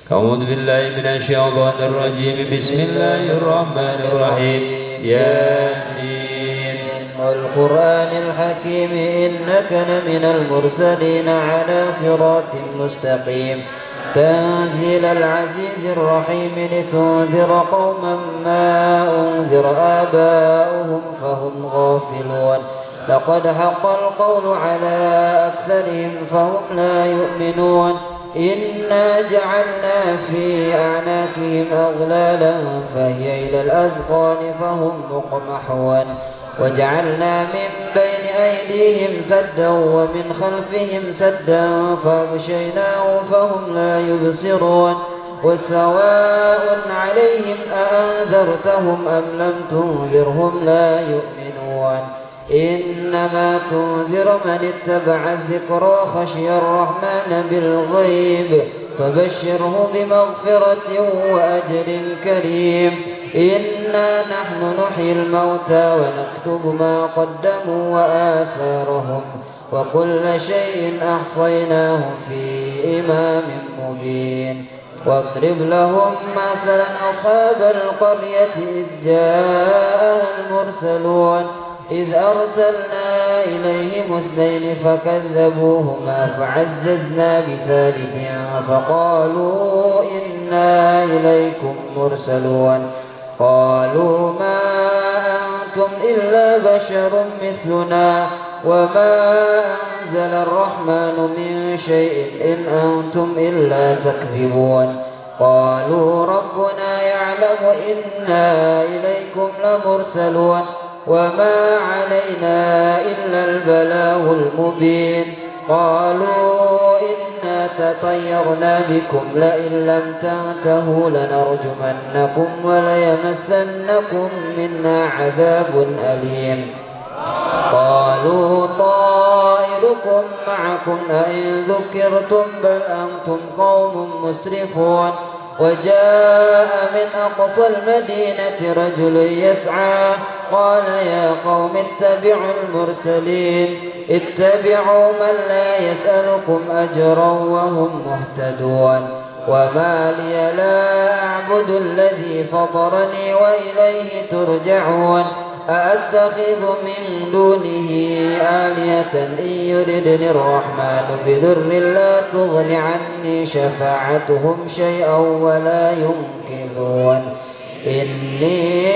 A'udzu billahi minasy syaithanir rajim. Bismillahirrahmanir rahim. Yasin والقرآن الحكيم إنك لمن المرسلين على صراط مستقيم تنزيل العزيز الرحيم لتنذر قوما ما أنذر آباؤهم فهم غافلون لقد حق القول على أكثرهم فهم لا يؤمنون إنا جعلنا في أعناقهم أغلالا فهي إلى الأذقان فهم مقمحون وجعلنا من بين أيديهم سدا ومن خلفهم سدا فأغشيناهم فهم لا يبصرون وسواء عليهم أأنذرتهم أم لم تنذرهم لا يؤمنون إنما تنذر من اتبع الذكر وخشي الرحمن بالغيب فبشره بمغفرة وأجر كريم إنا نحن نحيي الموتى ونكتب ما قدموا وآثارهم وكل شيء أحصيناه في إمام مبين واضرب لهم مثلا أصحاب القرية إذ جاءها المرسلون إذ أرسلنا إليهم اثنين فكذبوهما فعززنا بثالث فقالوا إنا إليكم مرسلون قالوا ما أنتم إلا بشر مثلنا وما أنزل الرحمن من شيء إن أنتم إلا تكذبون قالوا ربنا يعلم إنا إليكم لمرسلون وما علينا إلا البلاغ المبين قالوا إنا تطيرنا بكم لئن لم تنتهوا لنرجمنكم وليمسنكم منا عذاب أليم قالوا طائركم معكم أئن ذكرتم بل أنتم قوم مسرفون وجاء من أقصى المدينة رجل يسعى قال يا قوم اتبعوا المرسلين اتبعوا من لا يسألكم أجرا وهم مهتدون وما لي لا أعبد الذي فطرني وإليه ترجعون أأتخذ من دونه آلهة إن يردني الرحمن بضر لا تغن عني شفاعتهم شيئا ولا ينقذون إني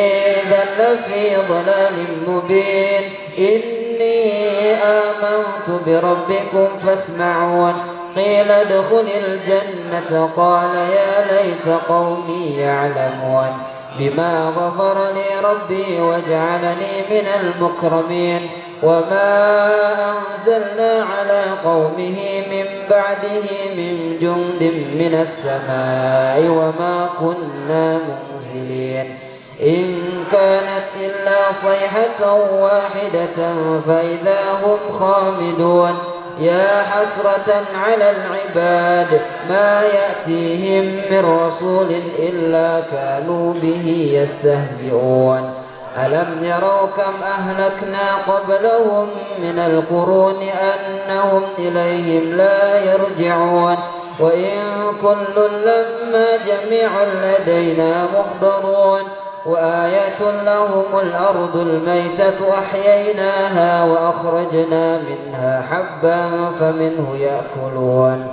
إذا لفي ضلال مبين إني آمنت بربكم فاسمعون قيل ادخل الجنة قال يا ليت قومي يعلمون بما غفر لي ربي وجعلني من المكرمين وما أنزلنا على قومه من بعده من جند من السماء وما كنا منزلين إن كانت إلا صيحة واحدة فإذا هم خامدون يا حسرة على العباد ما يأتيهم من رسول إلا كانوا به يستهزئون ألم يروا كم أهلكنا قبلهم من القرون أنهم إليهم لا يرجعون وإن كل لما جميع لدينا محضرون وآية لهم الأرض الميتة أحييناها وأخرجنا منها حبا فمنه يأكلون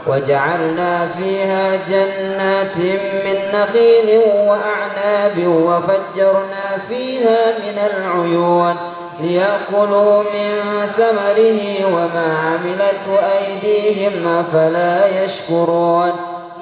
وجعلنا فيها جنات من نخيل وأعناب وفجرنا فيها من العيون ليأكلوا من ثمره وما عملته أيديهم أفلا يشكرون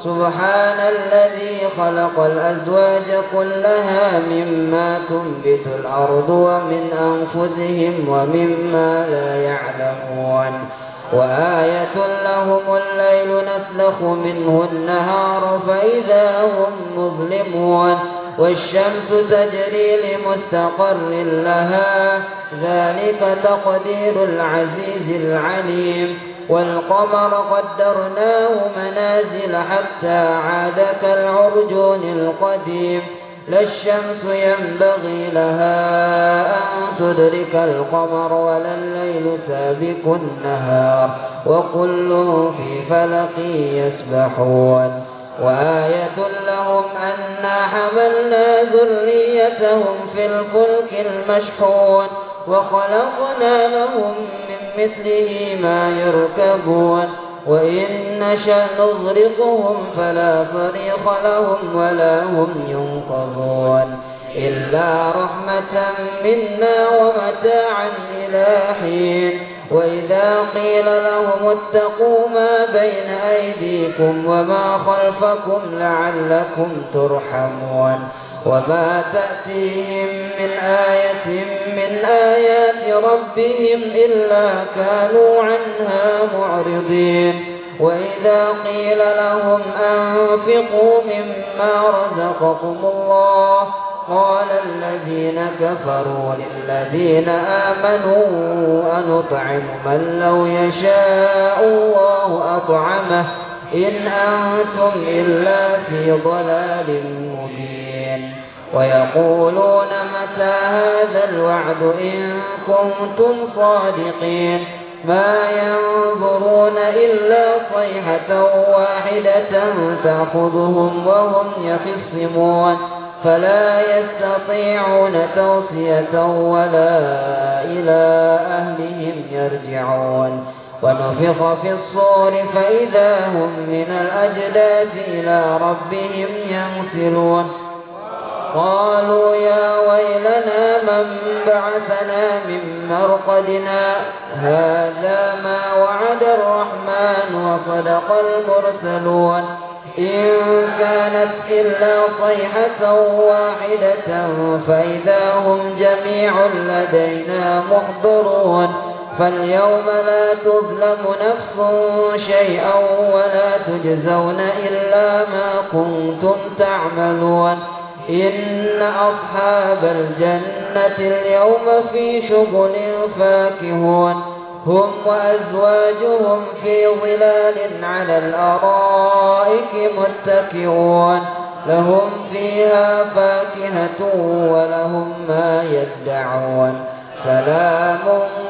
سبحان الذي خلق الأزواج كلها مما تنبت الأرض ومن أنفسهم ومما لا يعلمون وآية لهم الليل نسلخ منه النهار فإذا هم مظلمون والشمس تجري لمستقر لها ذلك تقدير العزيز العليم والقمر قدرناه منازل حتى عاد كالعرجون القديم لا الشمس ينبغي لها أن تدرك القمر ولا الليل سابق النهار وكل في فلك يسبحون وآية لهم أنا حملنا ذريتهم في الفلك المشحون وخلقنا لهم من مثله ما يركبون وإن نشأ نغرقهم فلا صريخ لهم ولا هم ينقذون إلا رحمة منا ومتاعا إلى حين وإذا قيل لهم اتقوا ما بين أيديكم وما خلفكم لعلكم ترحمون وما تأتيهم من آية من آيات ربهم إلا كانوا عنها معرضين وإذا قيل لهم أنفقوا مما رزقكم الله قال الذين كفروا للذين آمنوا أنطعم من لو يشاء الله أطعمه إن أنتم إلا في ضلال مبين ويقولون متى هذا الوعد إن كنتم صادقين ما ينظرون إلا صيحة واحدة تأخذهم وهم يخصمون فلا يستطيعون توصية ولا إلى أهلهم يرجعون ونفخ في الصور فإذا هم من الأجداث إلى ربهم ينسلون قالوا يا ويلنا من بعثنا من مرقدنا هذا ما وعد الرحمن وصدق المرسلون إن كانت إلا صيحة واحدة فإذا هم جميع لدينا محضرون فاليوم لا تظلم نفس شيئا ولا تجزون إلا ما كنتم تعملون إن أصحاب الجنة اليوم في شغل فاكهون هم وأزواجهم في ظلال على الأرائك متكئون لهم فيها فاكهة ولهم ما يدعون سلام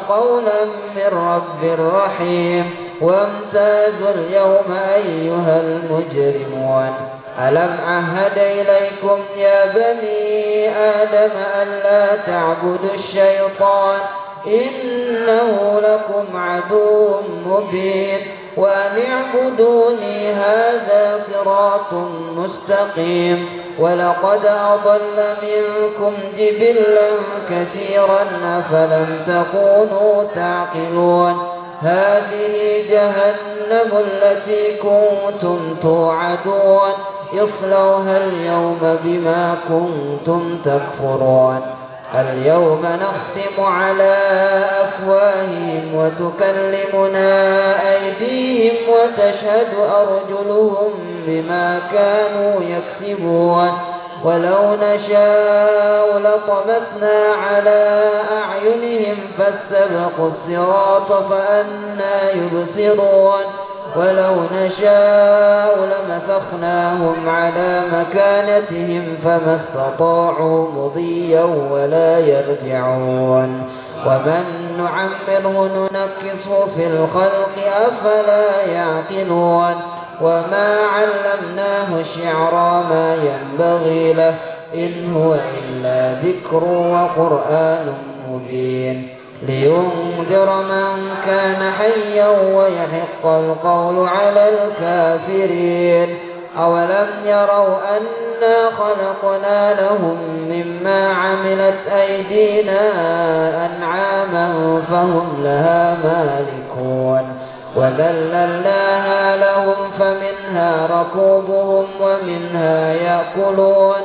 قولا من رب رحيم وامتازوا اليوم أيها المجرمون ألم عهد إليكم يا بني آدم ألا تعبدوا الشيطان إنه لكم عدو مبين وأن اعبدوني هذا صراط مستقيم ولقد أضل منكم جبلا كثيرا أفلم تكونوا تعقلون هذه جهنم التي كنتم توعدون اصلوها اليوم بما كنتم تكفرون اليوم نختم على أفواههم وتكلمنا أيديهم وتشهد أرجلهم بما كانوا يكسبون ولو نشاء لطمسنا على أعينهم فاستبقوا الصراط فأنى يبصرون ولو نشاء لمسخناهم على مكانتهم فما استطاعوا مضيا ولا يرجعون ومن نعمره ننكسه في الخلق أفلا يعقلون وما علمناه الشعر ما ينبغي له إن هو إلا ذكر وقرآن مبين لينذر من كان حيا ويحق القول على الكافرين أولم يروا أنا خلقنا لهم مما عملت أيدينا أنعاما فهم لها مالكون وذللناها لهم فمنها ركوبهم ومنها يأكلون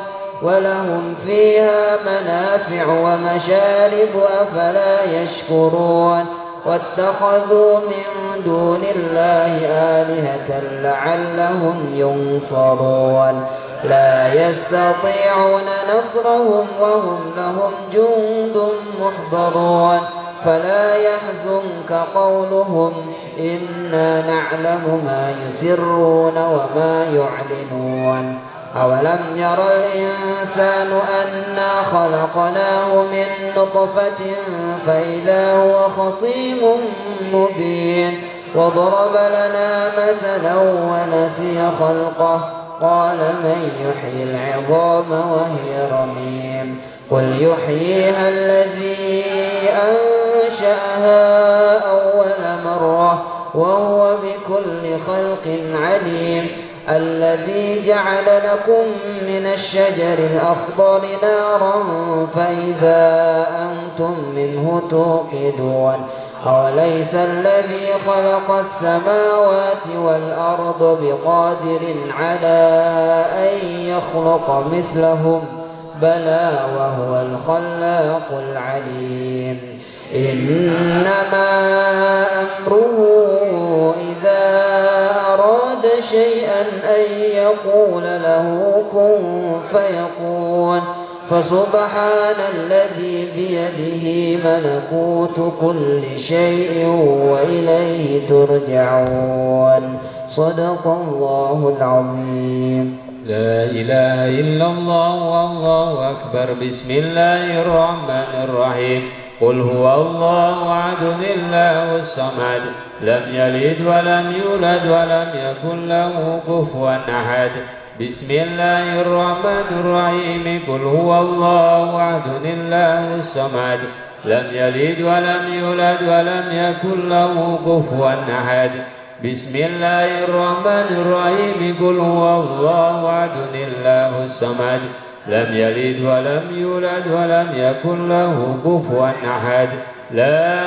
ولهم فيها منافع ومشارب أفلا يشكرون واتخذوا من دون الله آلهة لعلهم ينصرون لا يستطيعون نصرهم وهم لهم جند محضرون فلا يحزنك قولهم إنا نعلم ما يسرون وما يعلنون أولم ير الإنسان أنا خلقناه من نطفة فإذا هو خصيم مبين وضرب لنا مثلا ونسي خلقه قال من يحيي العظام وهي رميم قل يحييها الذي أنشأها أول مرة وهو بكل خلق عليم الذي جعل لكم من الشجر الأخضر نارا فإذا أنتم منه توقدون أوليس الذي خلق السماوات والأرض بقادر على أن يخلق مثلهم بلى وهو الخلاق العليم إنما أمره إذا أراد شيئا أن يقول له كن فيكون فسبحان الذي بيده ملكوت كل شيء وإليه ترجعون صدق الله العظيم. لا إله إلا الله والله أكبر. بسم الله الرحمن الرحيم. قل هو الله أحد الله الصمد لم يلد ولم يولد ولم يكن له كفوا أحد. بسم الله الرحمن الرحيم. قل هو الله أحد الله الصمد لم يلد ولم يولد ولم يكن له كفوا أحد. بسم الله الرحمن الرحيم. قل هو الله أحد الله الصمد لم يلد ولم يولد ولم يكن له كفوا أحد. لا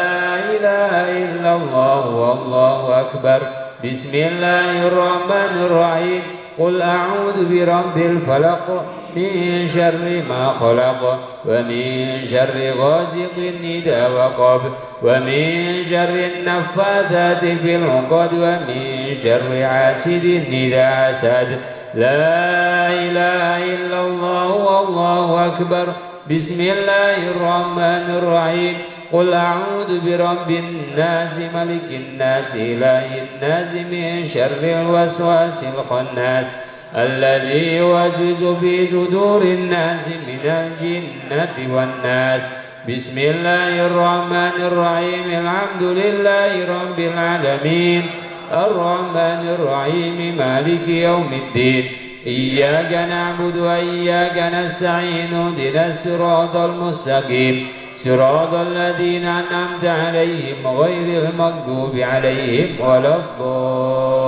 إله إلا الله والله أكبر. بسم الله الرحمن الرحيم. قل أعوذ برب الفلق من شر ما خلق ومن شر غاسق إذا وقب ومن شر النفاثات في العقد ومن شر حاسد إذا حسد. لا إله إلا الله والله أكبر. بسم الله الرحمن الرحيم. قل أعوذ برب الناس ملك الناس إله الناس من شر الوسواس الخناس الذي يوسوس في صدور الناس من الجنة والناس. بسم الله الرحمن الرحيم. الحمد لله رب العالمين الرحمن الرحيم مالك يوم الدين إياك نعبد وإياك نستعين اهدنا الصراط المستقيم صراط الذين أنعمت عليهم غير المغضوب عليهم ولا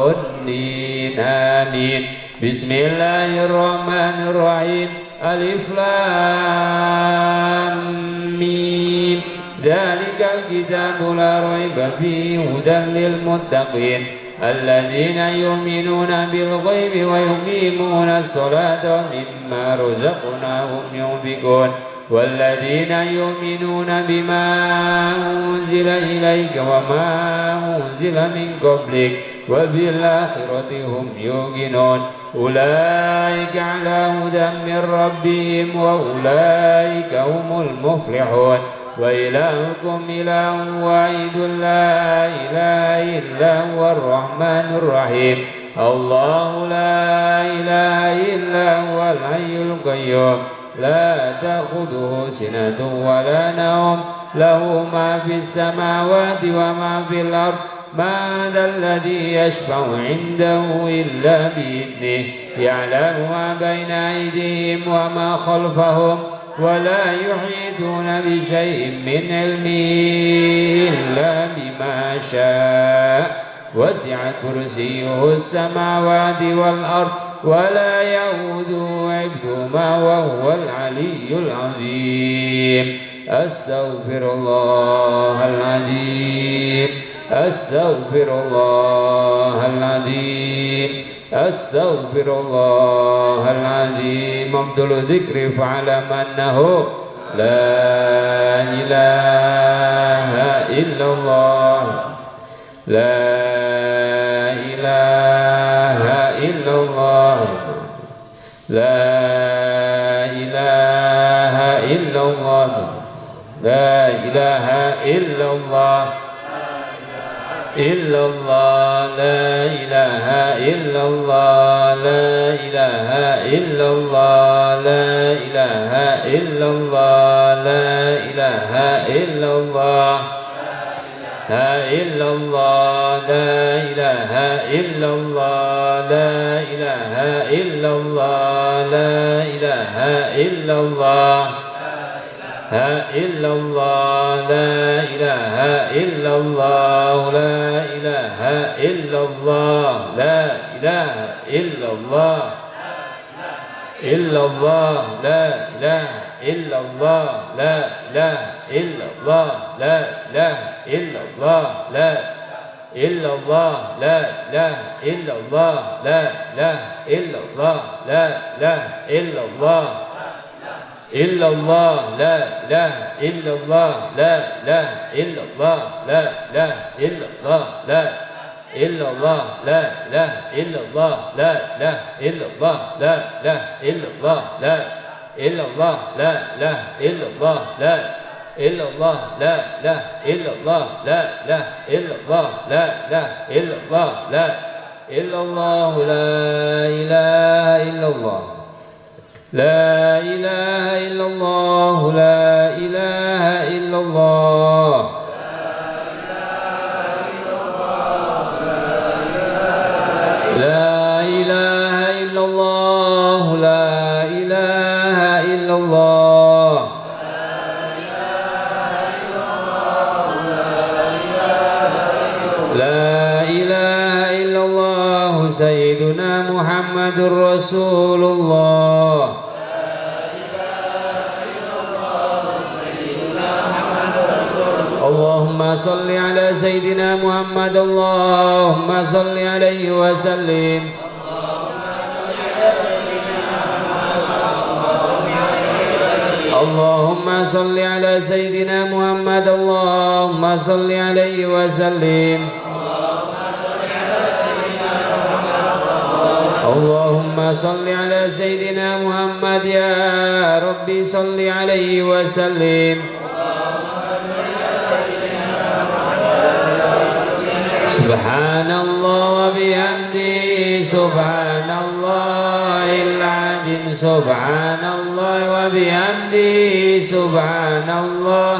الضالين آمين. بسم الله الرحمن الرحيم. ألف لام ميم ذلك الكتاب لا ريب فيه هدى للمتقين الذين يؤمنون بالغيب ويقيمون الصلاة ومما رزقناهم ينفقون والذين يؤمنون بما أنزل إليك وما أنزل من قبلك وبالآخرة هم يوقنون أولئك على هدى من ربهم وأولئك هم المفلحون وإلهكم إله واحد لا إله إلا هو الرحمن الرحيم الله لا إله إلا هو الحي القيوم لا تأخذه سنة ولا نوم له ما في السماوات وما في الأرض ما ذا الذي يشفع عنده إلا بإذنه يعلم ما بين أيديهم وما خلفهم ولا يحيطون بشيء من علمه إلا بما شاء وسع كرسيه السماوات والأرض ولا يؤوده حفظهما وهو العلي العظيم أستغفر الله العظيم أستغفر الله العظيم أستغفر الله العظيم أفضل الذكر فاعلم أنه لا إله إلا الله لا إله إلا الله لا إله إلا الله لا إله إلا الله إلا الله لا إله إلا الله لا إله إلا الله لا إله إلا الله لا إله إلا الله لا إلا الله لا إله إلا الله لا إله إلا الله لا إله إلا الله لا إلا الله لا إله إلا الله لا إله إلا الله لا إله إلا الله إلا الله لا إله إلا الله لا إله إلا الله لا إله إلا الله لا إلا الله لا إله إلا الله لا إله إلا الله لا إله إلا الله إلا الله لا إله إلا الله لا إله إلا الله لا إله إلا الله لا إلا الله لا إله إلا الله لا إله إلا الله لا إله إلا الله لا إلا الله لا إله إلا الله لا إلا الله لا إله إلا الله لا إله إلا الله لا إله إلا الله لا إلا الله لا إله إلا الله لا إله إلا الله لا إله إلا الله لا إله إلا الله لا إله إلا الله لا إله إلا الله سيدنا محمد رسول الله اللهم صل على سيدنا محمد اللهم صل عليه وسلم اللهم صل على سيدنا محمد اللهم صل عليه وسلم اللهم صل على سيدنا محمد يا ربي صل عليه وسلم سبحان الله وبحمده سبحان الله العظيم سبحان الله وبحمده سبحان الله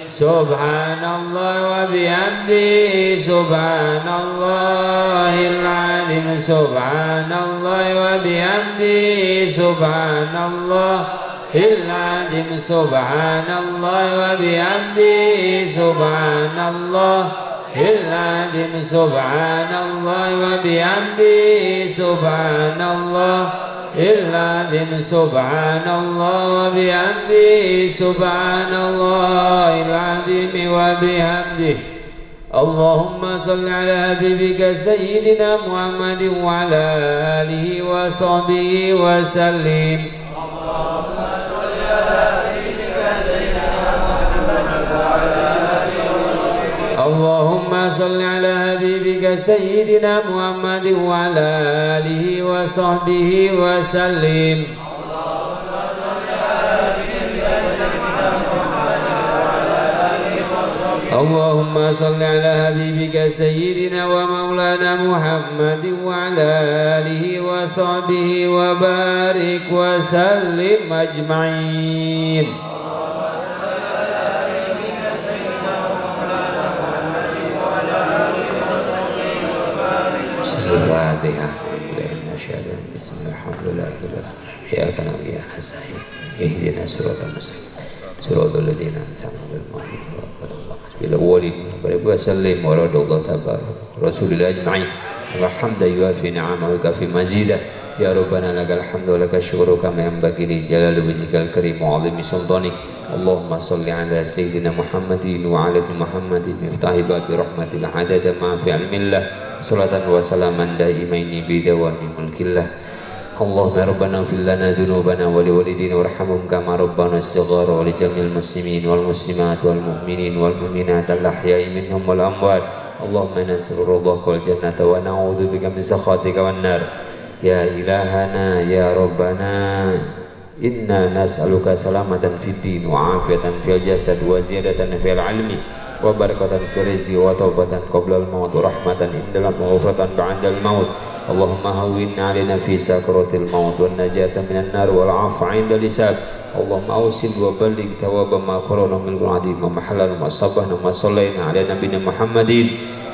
سبحان الله وبحمده سبحان الله العظيم سبحان الله وبحمده سبحان الله العظيم سبحان الله وبحمده سبحان الله العظيم سبحان الله وبحمده سبحان الله العظيم سبحان الله وبحمده سبحان الله العظيم وبحمده اللهم صل على حبيبك سيدنا محمد وعلى آله وصحبه وسلم اللهم اللهم صل على حبيبك سيدنا محمد وعلى آله وصحبه وسلم اللهم صل على حبيبك سيدنا ومولانا محمد وعلى آله وصحبه وبارك وسلم أجمعين الفاتحة بسم الله الحمد لله رب العالمين إياك نعبد وإياك نستعين اهدنا الصراط المستقيم صراط الذين أنعمت عليهم غير المغضوب عليهم بالأولين وسلم ورد الله تبارك رسول الله أجمعين والحمد يوافي نعمه ويكافي مزيدا يا ربنا لك الحمد ولك الشكر كما ينبغي لجلال وجهك الكريم وعظيم سلطانك اللهم صل على سيدنا محمد وعلى محمد مفتاح باب رحمة العدد ما في علم الله صلاة وسلاما دائمين بدوام ملك الله اللهم يا ربنا اغفر لنا ذنوبنا ولوالدينا وارحمهم كما ربنا الصغار ولجميع المسلمين والمسلمات والمؤمنين والمؤمنات الأحياء منهم والأموات اللهم نسأل رضاك والجنة ونعوذ بك من سخطك والنار يا إلهنا يا ربنا إنا نسألك سلامة في الدين وعافية في الجسد وزيادة في العلم وبركة في الرزق وتوبة قبل الموت ورحمة عند الموت وغفرة بعد الموت اللهم هون علينا في سكرات الموت والنجاة من النار والعفو عند الحساب اللهم أوصل وبلغ ثواب ما قرأنا من العظيم وما حللنا وما صبحنا وما صلينا على نبينا محمد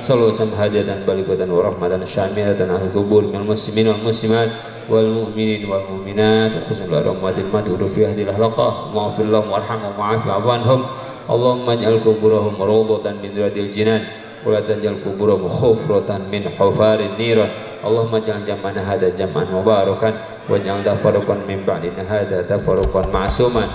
صلى الله عليه وسلم هدية بلغة ورحمة شاملة على القبور من المسلمين والمسلمات والمؤمنين والمؤمنات وخصوصا الأموات المدعو في هذه الحلقة اللهم اغفر لهم وارحمهم وعافِ عنهم اللهم اجعل قبورهم روضة من رياض الجنان ولا تجعل قبورهم حفرة من حفار النيران اللهم اجعل جمعنا هذا جمعا مباركا واجعل تفرقا من بعدنا هذا تفرقا معصوما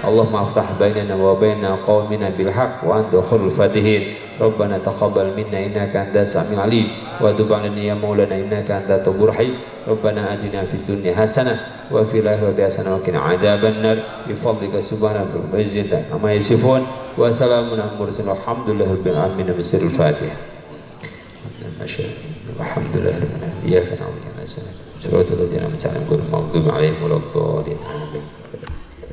اللهم افتح بيننا وبين قومنا بالحق وأنت خير الفاتحين ربنا تقبل منا إنك أنت السميع العليم وتب علينا يا مولانا إنك أنت التواب الرحيم ربنا آتنا في الدنيا حسنة وفي الآخرة حسنة وقنا عذاب النار بفضلك سبحانك وبحمدك عما يصفون وسلام على المرسلين والحمد لله رب العالمين بسر الفاتحة الحمد لله رب العالمين إياك نعبد وإياك نستعين صراط الذين أنعمت عليهم غير المغضوب عليهم ولا الضالين آمين.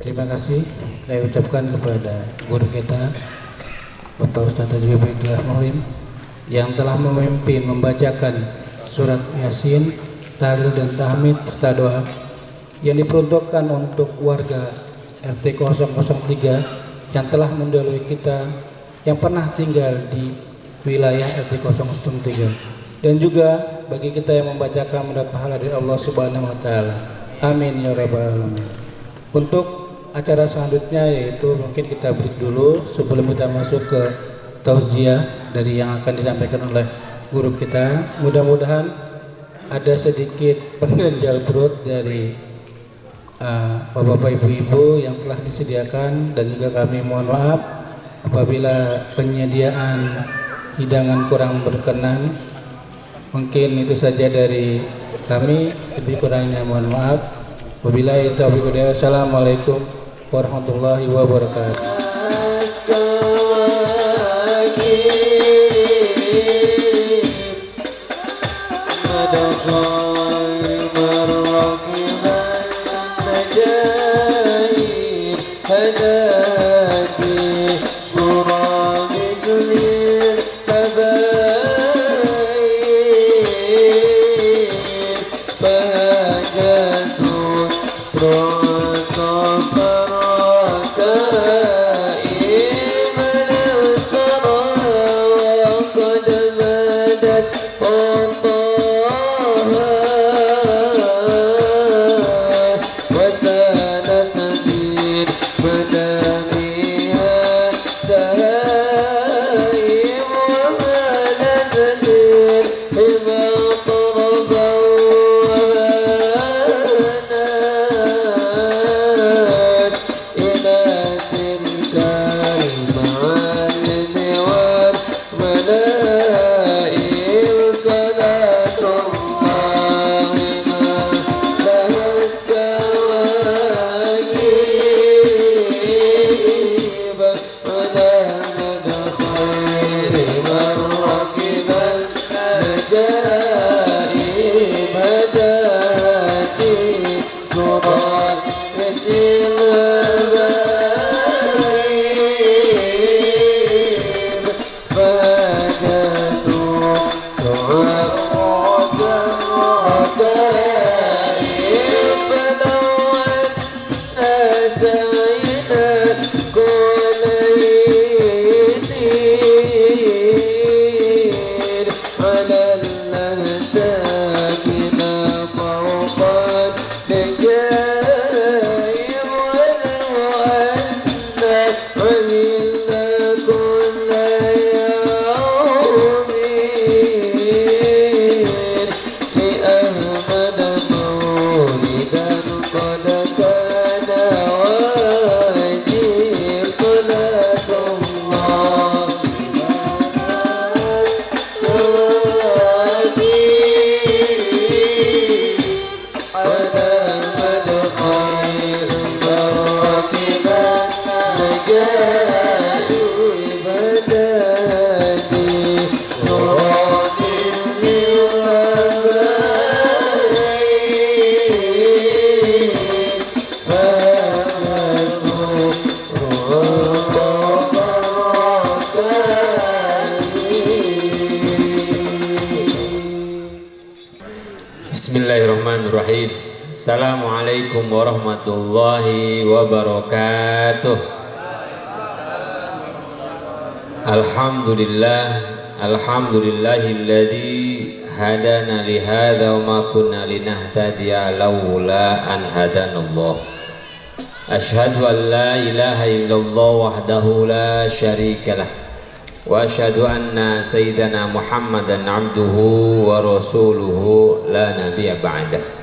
Terima kasih saya ucapkan kepada guru kita Bapak Ustadz Haji Ubaidillah Muhrim yang telah memimpin membacakan surat Yasin, tahlil dan tahmid serta doa yang diperuntukkan untuk warga RT 003 yang telah mendahului kita yang pernah tinggal di wilayah RT 003 dan juga bagi kita yang membacakan mendapat pahala dari Allah Subhanahu wa taala. Amin ya rabbal alamin. Untuk acara selanjutnya yaitu mungkin kita break dulu sebelum kita masuk ke tauziah dari yang akan disampaikan oleh guru kita. Mudah-mudahan ada sedikit pengganjal perut dari bapak-bapak ibu-ibu yang telah disediakan dan juga kami mohon maaf apabila penyediaan hidangan kurang berkenan. Mungkin itu saja dari kami, lebih kurangnya mohon maaf. Wabillahi taufiq wal hidayah. Assalamualaikum warahmatullahi wabarakatuh. خير مرة ajaib hadati surat istilbair pada surat Bismillahirrahmanirrahim. Assalamualaikum warahmatullahi wabarakatuh. Alhamdulillahilladzi hadana li hadza wa ma kunna linahtadiya laula an hadanallah. Asyhadu an la ilaha illallah wahdahu la syarikalah wa asyhadu anna sayyidana Muhammadan abduhu wa rasuluhu la nabiyya ba'dah.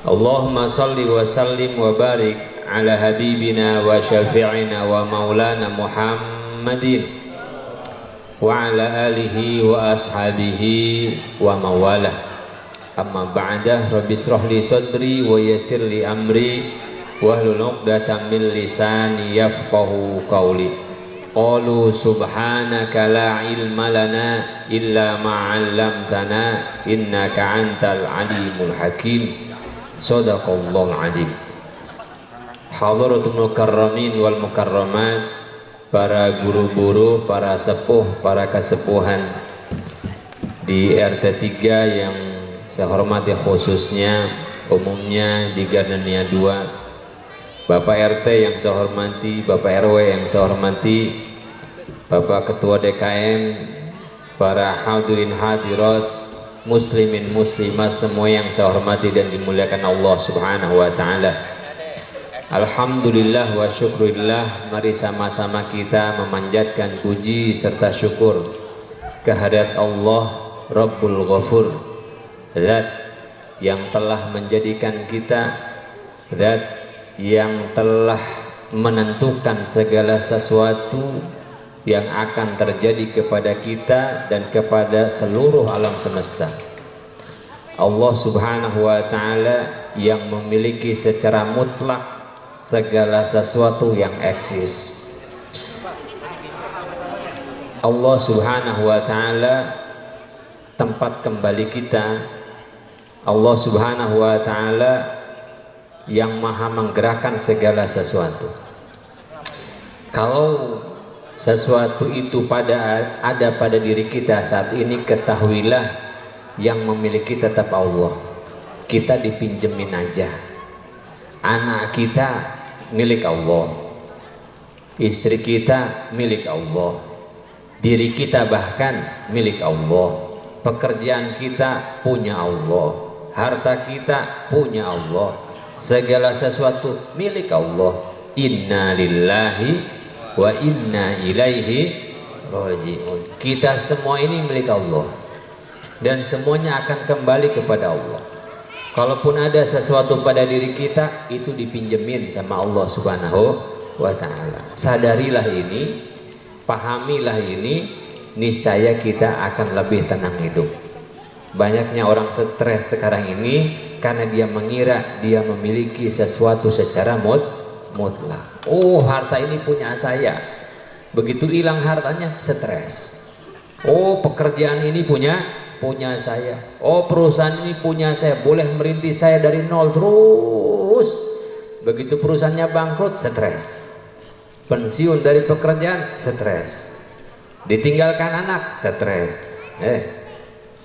Allahumma salli wa sallim wa barik ala habibina wa syafi'ina wa maulana Muhammadin wa ala alihi wa ashabihi wa mawalah. Amma ba'dah, rabbi israh li sadri wa yassir li amri wahlul 'uqdatam min lisani yafqahu qawli. Qalu subhanaka la ilma lana illa ma 'allamtana innaka antal alimul hakim. Shadaqallahul azim. Hadaratul mukarramin wal mukarramat, para guru-guru, para sepuh, para kesepuhan di RT 3 yang saya hormati, khususnya umumnya di Gardenia 2, Bapak RT yang saya hormati, Bapak RW yang saya hormati, Bapak Ketua DKM, para hadirin hadirat, muslimin muslimat semua yang saya hormati dan dimuliakan Allah Subhanahu wa taala. Alhamdulillah wa syukurillah, mari sama-sama kita memanjatkan puji serta syukur kehadirat Allah Rabbul Ghafur, Zat yang telah menjadikan kita, Zat yang telah menentukan segala sesuatu yang akan terjadi kepada kita dan kepada seluruh alam semesta. Allah Subhanahu wa taala yang memiliki secara mutlak segala sesuatu yang eksis. Allah Subhanahu wa taala tempat kembali kita. Allah Subhanahu wa taala yang maha menggerakkan segala sesuatu. Kalau sesuatu itu ada pada diri kita saat ini, ketahuilah yang memiliki tetap Allah. Kita dipinjemin aja. Anak kita milik Allah, istri kita milik Allah, diri kita bahkan milik Allah, pekerjaan kita punya Allah, harta kita punya Allah, segala sesuatu milik Allah. Inna lillahi wa inna ilaihi raji'un. Kita semua ini milik Allah dan semuanya akan kembali kepada Allah. Kalaupun ada sesuatu pada diri kita, itu dipinjemin sama Allah Subhanahu wa ta'ala. Sadarilah ini, pahamilah ini, niscaya kita akan lebih tenang hidup. Banyaknya orang stres sekarang ini karena dia mengira dia memiliki sesuatu secara mutlak. Oh, harta ini punya saya. Begitu hilang hartanya, stres. Oh, pekerjaan ini punya saya. Oh, perusahaan ini punya saya, boleh merintis saya dari nol terus. Begitu perusahaannya bangkrut, stres. Pensiun dari pekerjaan, stres. Ditinggalkan anak, stres.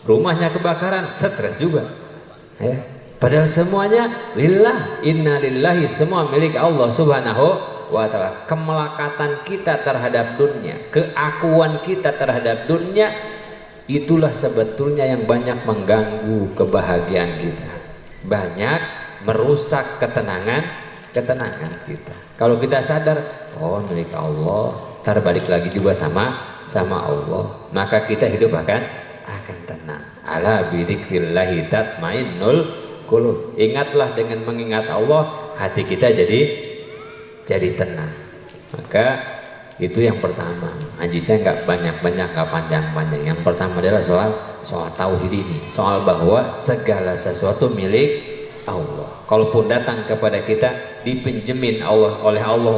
Rumahnya kebakaran, stres juga. Padahal semuanya lillah, inna lillahi, semua milik Allah subhanahu wa ta'ala. Kemelekatan kita terhadap dunia, keakuan kita terhadap dunia, itulah sebetulnya yang banyak mengganggu kebahagiaan kita, banyak merusak ketenangan kita. Kalau kita sadar, oh milik Allah, ntar balik lagi juga sama Allah, maka kita hidup akan tenang. Ala bidzikrillahi tatmainnul qulub. Ingatlah, dengan mengingat Allah hati kita jadi tenang. Maka itu yang pertama. Ngaji saya nggak banyak-banyak, nggak panjang-panjang. Yang pertama adalah soal tauhid ini, soal bahwa segala sesuatu milik Allah. Kalaupun datang kepada kita, dipinjemin oleh Allah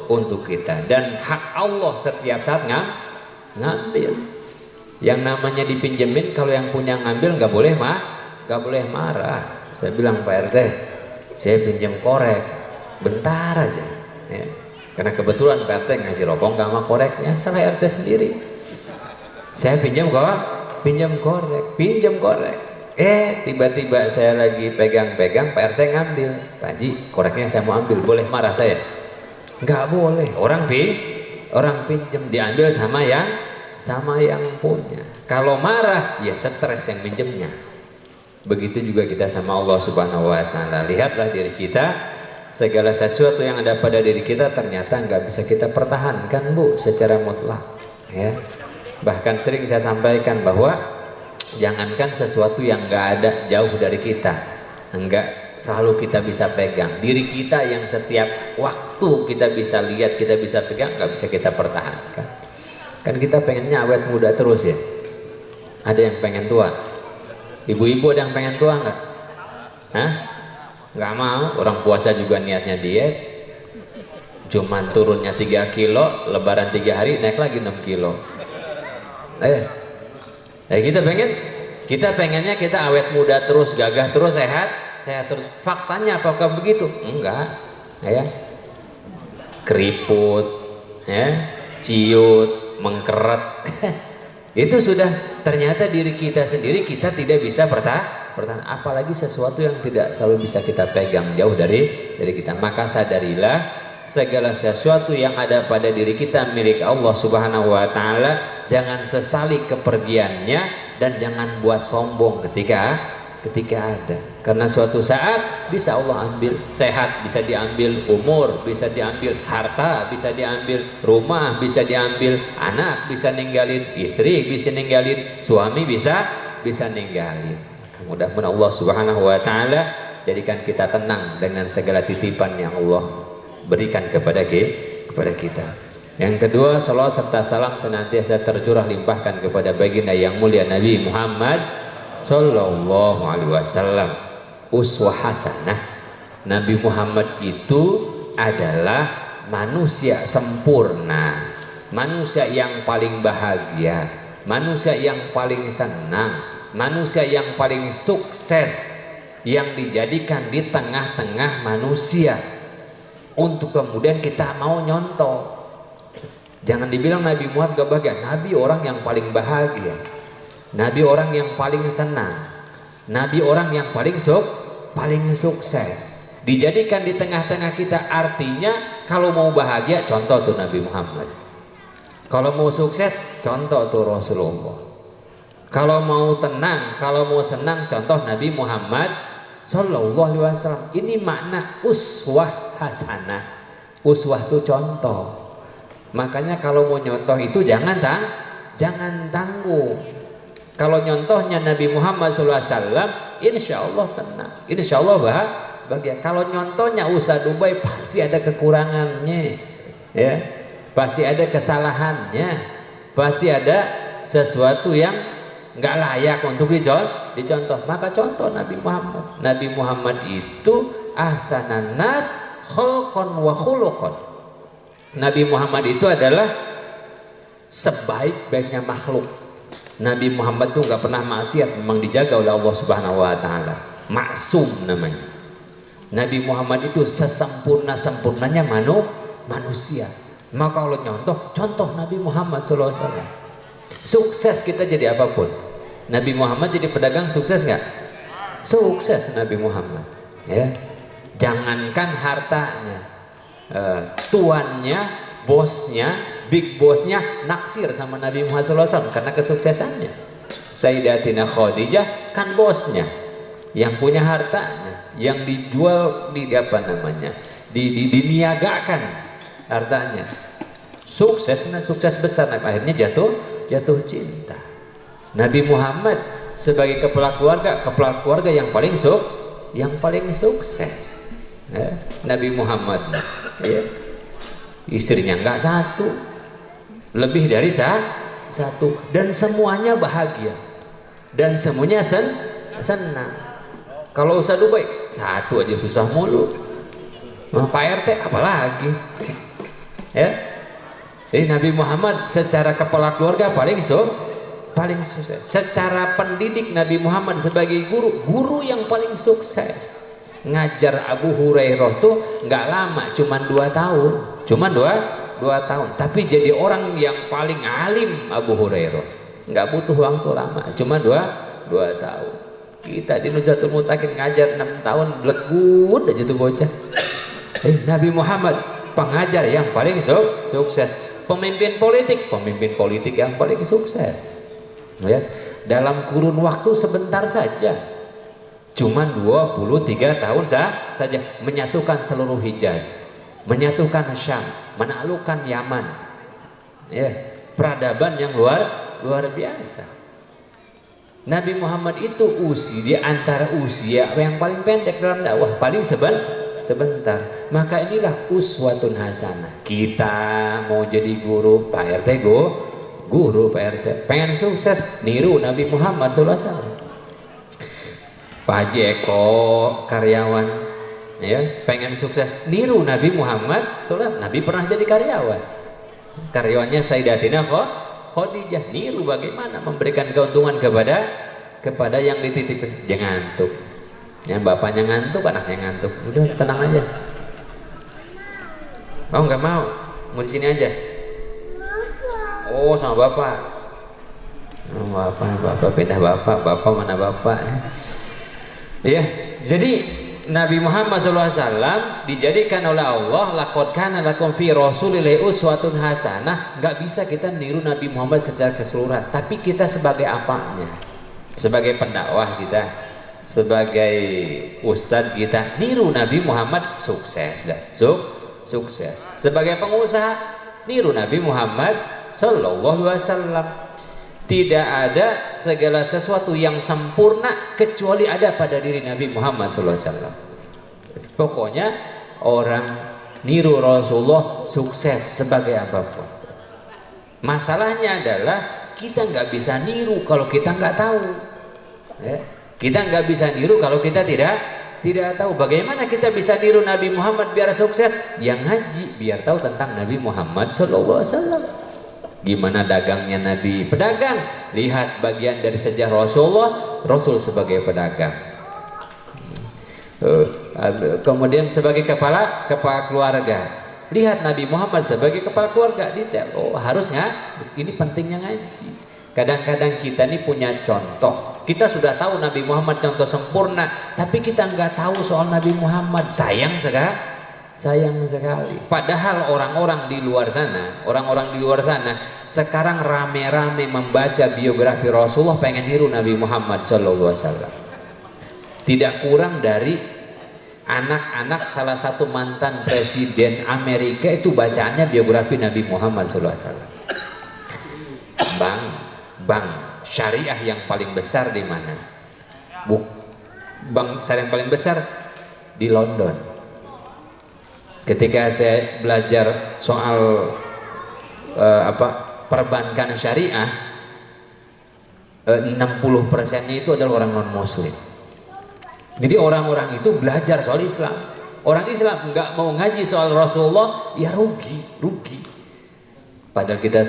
untuk kita, dan hak Allah setiap saat ngambil. Yang namanya dipinjemin, kalau yang punya ngambil nggak boleh marah. Saya bilang, Pak RT, saya pinjam korek bentar aja, ya. Karena kebetulan Pak RT ngasih rokok nggak sama koreknya, salah RT sendiri. Saya pinjam korek. Tiba-tiba saya lagi pegang-pegang, Pak RT ngambil. Pak Haji, koreknya saya mau ambil, boleh marah saya? Nggak boleh. Orang pinjam, diambil sama yang punya. Kalau marah, ya stres yang pinjemnya. Begitu juga kita sama Allah subhanahu wa ta'ala. Lihatlah diri kita, segala sesuatu yang ada pada diri kita ternyata nggak bisa kita pertahankan, Bu, secara mutlak, ya. Bahkan sering saya sampaikan bahwa jangankan sesuatu yang nggak ada, jauh dari kita, enggak selalu kita bisa pegang. Diri kita yang setiap waktu kita bisa lihat, kita bisa pegang, nggak bisa kita pertahankan. Kan kita pengennya awet muda terus, ya. Ada yang pengen tua? Ibu-ibu ada yang pengen tua nggak? Nggak mau. Orang puasa juga niatnya diet, cuman turunnya 3 kilo, lebaran 3 hari naik lagi 6 kilo. Kita pengennya kita awet muda terus, gagah terus, sehat terus. Faktanya apakah begitu? Enggak, ya. Keriput, ya, ciut, mengkeret. Itu sudah ternyata diri kita sendiri, kita tidak bisa pertahan, apalagi sesuatu yang tidak selalu bisa kita pegang, jauh dari kita. Maka sadarilah, segala sesuatu yang ada pada diri kita milik Allah subhanahu wa ta'ala. Jangan sesali kepergiannya, dan jangan buat sombong ketika ada, karena suatu saat bisa Allah ambil. Sehat bisa diambil, umur bisa diambil, harta bisa diambil, rumah bisa diambil, anak bisa ninggalin, istri bisa ninggalin, suami bisa ninggalin. Mudah-mudahan Allah subhanahu wa ta'ala jadikan kita tenang dengan segala titipan yang Allah berikan kepada kita. Yang kedua, salawat serta salam senantiasa tercurah limpahkan kepada baginda yang mulia Nabi Muhammad sallallahu alaihi wasallam. Uswah hasanah. Nabi Muhammad itu adalah manusia sempurna, manusia yang paling bahagia, manusia yang paling senang, manusia yang paling sukses, yang dijadikan di tengah-tengah manusia untuk kemudian kita mau nyontoh. Jangan dibilang Nabi Muhammad gak bahagia. Nabi orang yang paling bahagia, Nabi orang yang paling senang, Nabi orang yang paling sukses, dijadikan di tengah-tengah kita. Artinya kalau mau bahagia, contoh tuh Nabi Muhammad. Kalau mau sukses, contoh tuh Rasulullah. Kalau mau tenang, kalau mau senang, contoh Nabi Muhammad sallallahu alaihi wasallam. Ini makna uswah hasanah. Uswah tuh contoh. Makanya kalau mau nyontoh itu jangan tanggung. Kalau nyontohnya Nabi Muhammad SAW, insya Allah tenang, insya Allah bahagia. Kalau nyontohnya Ustaz Dubai, pasti ada kekurangannya, ya, pasti ada kesalahannya, pasti ada sesuatu yang nggak layak untuk dicontoh. Maka contoh Nabi Muhammad. Nabi Muhammad itu ahsanan nas khalqan wa khuluqan. Nabi Muhammad itu adalah sebaik-baiknya makhluk. Nabi Muhammad tuh nggak pernah maksiat, memang dijaga oleh Allah Subhanahu wa taala. Maksum namanya. Nabi Muhammad itu sesempurna-sempurnanya manusia. Maka Allah contoh Nabi Muhammad SAW. Sukses kita jadi apapun. Nabi Muhammad jadi pedagang sukses nggak? Sukses Nabi Muhammad. Ya, jangankan hartanya, tuannya, bosnya, big bosnya naksir sama Nabi Muhammad SAW karena kesuksesannya. Sayyidatina Khadijah kan bosnya, yang punya hartanya, yang dijual di apa namanya, diniagakan hartanya. Sukses besar, akhirnya jatuh cinta. Nabi Muhammad sebagai kepala keluarga yang paling sukses. Ya, Nabi Muhammad, ya, istrinya nggak satu, lebih dari satu, dan semuanya bahagia, dan semuanya senang. Kalau Ustaz Dubai satu aja susah mulu, Pak RT apalagi, ya. Jadi Nabi Muhammad secara kepala keluarga paling sukses. Secara pendidik Nabi Muhammad sebagai guru yang paling sukses. Ngajar Abu Hurairah tuh nggak lama, cuma 2 tahun, tapi jadi orang yang paling alim. Abu Hurairah nggak butuh waktu lama, cuma 2 tahun. Kita di Nujatul Mutakin ngajar 6 tahun, blegut aja tuh bocah. Nabi Muhammad pengajar yang paling sukses. Pemimpin politik yang paling sukses. Ya, dalam kurun waktu sebentar saja, cuman 23 tahun saja menyatukan seluruh Hijaz, menyatukan Syam, menaklukkan Yaman. Ya, peradaban yang luar biasa. Nabi Muhammad itu usia antara usia yang paling pendek dalam dakwah, paling sebentar. Maka inilah uswatun hasanah. Kita mau jadi guru, Pak RT guru Pak RT pengen sukses, niru Nabi Muhammad SAW. Pak Haji Eko karyawan, ya, pengen sukses, niru Nabi Muhammad SAW. Nabi pernah jadi karyawannya Sayyidatina Khadijah, niru bagaimana memberikan keuntungan kepada yang dititipin. Jangan ngantuk, yang bapaknya ngantuk, anaknya ngantuk, udah tenang aja. Oh nggak mau di sini aja. Oh sama bapak. Oh, bapak pindah bapak mana bapak? Ya, jadi Nabi Muhammad SAW dijadikan oleh Allah, laqad kana lakum fi rasulillahi uswatun hasanah. Nggak bisa kita niru Nabi Muhammad secara keseluruhan, tapi kita sebagai apanya? Sebagai pendakwah kita, sebagai ustadz kita, niru Nabi Muhammad, sukses dah. Sukses. Sebagai pengusaha, niru Nabi Muhammad Sallallahu Alaihi Wasallam. Tidak ada segala sesuatu yang sempurna kecuali ada pada diri Nabi Muhammad Sallallahu Alaihi Wasallam. Pokoknya orang niru Rasulullah sukses sebagai apapun. Masalahnya adalah kita nggak bisa niru kalau kita nggak tahu. Ya. Kita nggak bisa niru kalau kita tidak tahu. Bagaimana kita bisa niru Nabi Muhammad biar sukses? Yang ngaji biar tahu tentang Nabi Muhammad Sallallahu Alaihi Wasallam. Gimana dagangnya Nabi? Pedagang. Lihat bagian dari sejarah Rasulullah, Rasul sebagai pedagang. Kemudian sebagai kepala keluarga. Lihat Nabi Muhammad sebagai kepala keluarga, detail. Oh, harusnya ini pentingnya ngaji. Kadang-kadang kita ini punya contoh. Kita sudah tahu Nabi Muhammad contoh sempurna, tapi kita nggak tahu soal Nabi Muhammad. Sayang sekali. Padahal orang-orang di luar sana sekarang rame-rame membaca biografi Rasulullah, pengen niru Nabi Muhammad SAW. Tidak kurang dari anak-anak salah satu mantan presiden Amerika itu bacaannya biografi Nabi Muhammad SAW. Bank syariah yang paling besar di mana? Bank syariah yang paling besar di London. Ketika saya belajar soal perbankan syariah, 60%-nya itu adalah orang non muslim. Jadi orang-orang itu belajar soal Islam. Orang Islam nggak mau ngaji soal Rasulullah, ya rugi. Padahal kita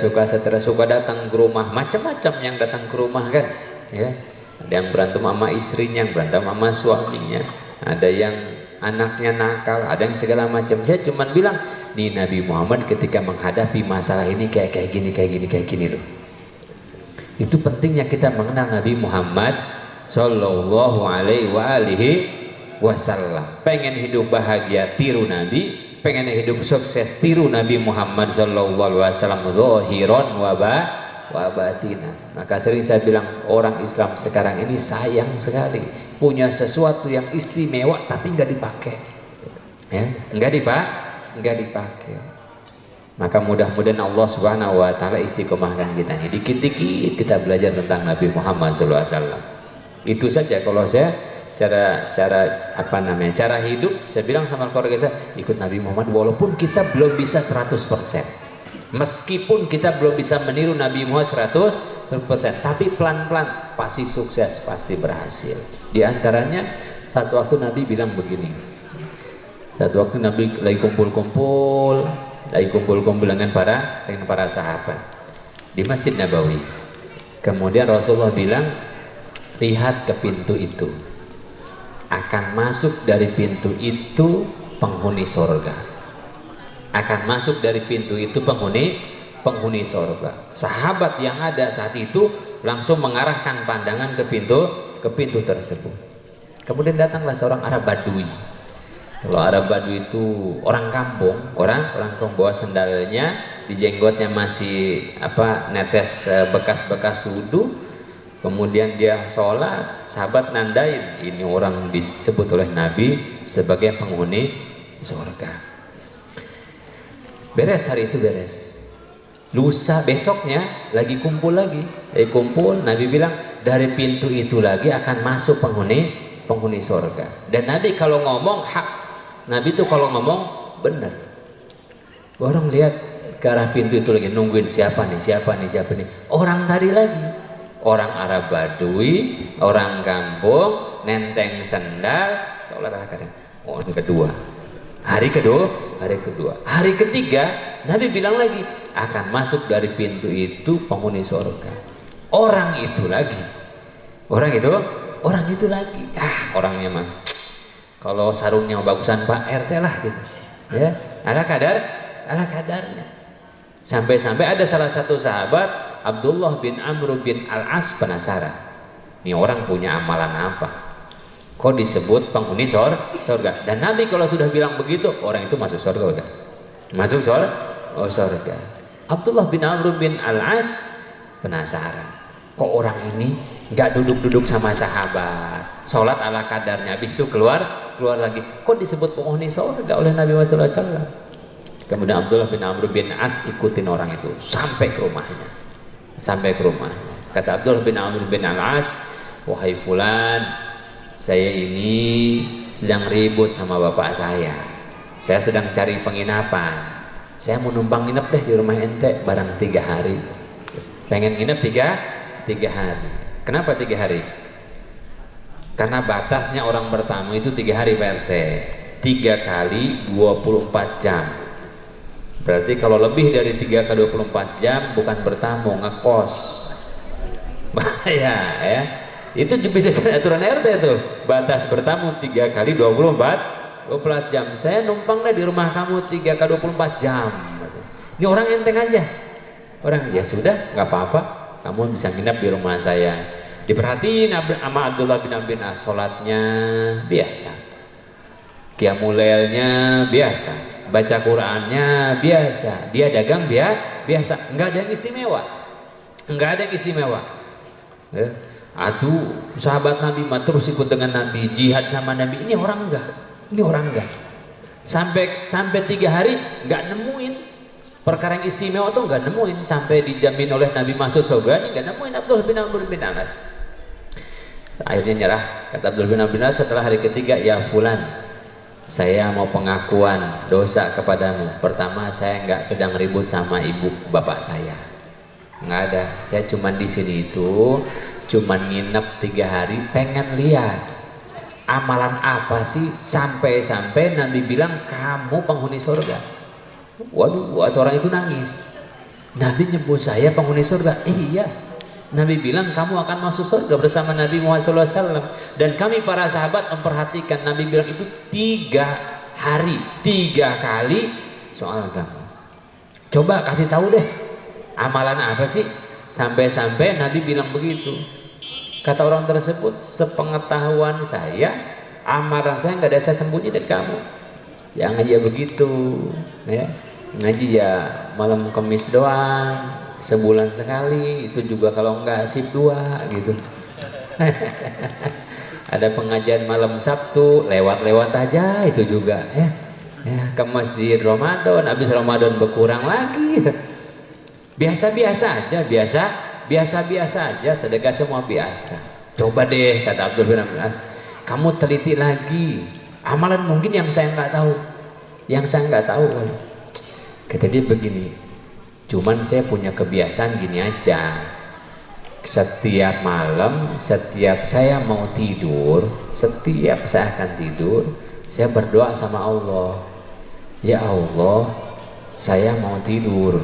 suka datang ke rumah, macam-macam yang datang ke rumah kan, ya. Ada yang berantem sama istrinya, yang berantem sama suaminya, ada yang anaknya nakal, ada yang segala macam. Saya cuma bilang, nih Nabi Muhammad ketika menghadapi masalah ini kayak gini loh. Itu pentingnya kita mengenal Nabi Muhammad Sallallahu Alaihi Wasallam. Pengen hidup bahagia, tiru Nabi. Pengen hidup sukses, tiru Nabi Muhammad Sallallahu Alaihi Wasallam, zahiran wa batinan. Maka sering saya bilang, orang Islam sekarang ini sayang sekali punya sesuatu yang istimewa tapi nggak dipakai, ya, nggak dipakai. Maka mudah-mudahan Allah Subhanahu Wa Taala istiqomahkan kita ini, dikit-dikit kita belajar tentang Nabi Muhammad Sallallahu Alaihi Wasallam. Itu saja kalau saya cara hidup. Saya bilang sama keluarga saya, ikut Nabi Muhammad walaupun kita belum bisa 100%, meskipun kita belum bisa meniru Nabi Muhammad 100%, tapi pelan-pelan pasti sukses, pasti berhasil. Di antaranya satu waktu Nabi bilang begini, satu waktu Nabi lagi kumpul-kumpul dengan para sahabat di Masjid Nabawi. Kemudian Rasulullah bilang, lihat ke pintu itu, akan masuk dari pintu itu penghuni sorga. Akan masuk dari pintu itu penghuni sorga. Sahabat yang ada saat itu langsung mengarahkan pandangan ke pintu tersebut. Kemudian datanglah seorang Arab Badui. Kalau Arab Badui itu orang kampung, orang kampung, bawa sendalnya, di jenggotnya masih netes bekas-bekas wudu. Kemudian dia sholat, sahabat nandain, ini orang disebut oleh Nabi sebagai penghuni surga. Beres, hari itu beres. Lusa besoknya lagi kumpul, Nabi bilang, dari pintu itu lagi akan masuk penghuni surga. Dan Nabi kalau ngomong hak, Nabi itu kalau ngomong benar. Orang lihat ke arah pintu itu lagi nungguin siapa nih. Orang tadi lagi. Orang Arab Badui, orang kampung, nenteng sendal, sholat kadang. Hari kedua, hari ketiga, Nabi bilang lagi, akan masuk dari pintu itu penghuni surga. Orang itu lagi. Orangnya mah, kalau sarungnya bagusan Pak RT lah gitu, ya, ala kadarnya. Sampai-sampai ada salah satu sahabat, Abdullah bin Amr bin Al-As, penasaran, ini orang punya amalan apa kok disebut penghuni surga. Dan Nabi kalau sudah bilang begitu, orang itu masuk surga, udah masuk surga. Abdullah bin Amr bin Al-As penasaran, kok orang ini nggak duduk-duduk sama sahabat, sholat ala kadarnya, habis itu keluar lagi, kok disebut penghuni surga oleh Nabi Muhammad SAW. Kemudian Abdullah bin Amr bin As ikutin orang itu sampai ke rumahnya. Kata Abdullah bin Amr bin Al-As, wahai fulan, saya ini sedang ribut sama bapak saya. Saya sedang cari penginapan. Saya mau numpang nginep deh di rumah ente barang 3 hari. Pengen nginep 3 hari. Kenapa 3 hari? Karena batasnya orang bertamu itu 3 hari Pak RT. 3 kali 24 jam. Berarti kalau lebih dari 3 kali 24 jam bukan bertamu, ngekos. Bahaya ya. Itu bisa jadi aturan RT tuh. Batas bertamu 3 kali 24 jam. Saya numpang deh di rumah kamu 3 kali 24 jam. Ini orang enteng aja. Orang, ya sudah, nggak apa-apa. Kamu bisa nginep di rumah saya. Diperhatiin sama Abdullah bin Amr bin As, sholatnya biasa. Qiyamulailnya biasa. Baca Qurannya biasa, dia dagang biasa, nggak ada yang istimewa, ya. Aduh, sahabat Nabi mah terus ikut dengan Nabi, jihad sama Nabi. Ini orang enggak. Sampai 3 hari nggak nemuin perkara yang istimewa tuh, nggak nemuin, sampai dijamin oleh Nabi masuk surga, nggak nemuin Abdullah bin Amr bin Anas. Akhirnya nyerah. Kata Abdullah bin Amr bin Anas setelah hari ketiga, ya fulan, saya mau pengakuan dosa kepadamu. Pertama, saya nggak sedang ribut sama ibu bapak saya, nggak ada. Saya cuman di sini itu cuman nginep 3 hari, pengen lihat amalan apa sih sampai Nabi bilang kamu penghuni surga. Waduh, orang itu nangis. Nabi nyebut saya penghuni surga. Iya, Nabi bilang kamu akan masuk surga bersama Nabi Muhammad SAW. Dan kami para sahabat memperhatikan, Nabi bilang itu 3 hari 3 kali soal kamu. Coba kasih tahu deh, amalan apa sih sampai-sampai Nabi bilang begitu. Kata orang tersebut, sepengetahuan saya, amalan saya nggak ada saya sembunyi dari kamu. Ya ngaji ya begitu, ya ngaji ya malam Kamis doang, sebulan sekali, itu juga kalau enggak sip 2 gitu. Ada pengajian malam Sabtu, lewat-lewat aja itu juga ya. Ya ke masjid Ramadan, habis Ramadan berkurang lagi. Biasa-biasa aja, biasa-biasa aja, sedekah semua biasa. Coba deh, kata Abdul bin Abbas, kamu teliti lagi. Amalan mungkin yang saya nggak tahu, Kata dia begini, cuman saya punya kebiasaan gini aja. Setiap malam, setiap saya mau tidur, setiap saya akan tidur, saya berdoa sama Allah. Ya Allah, saya mau tidur.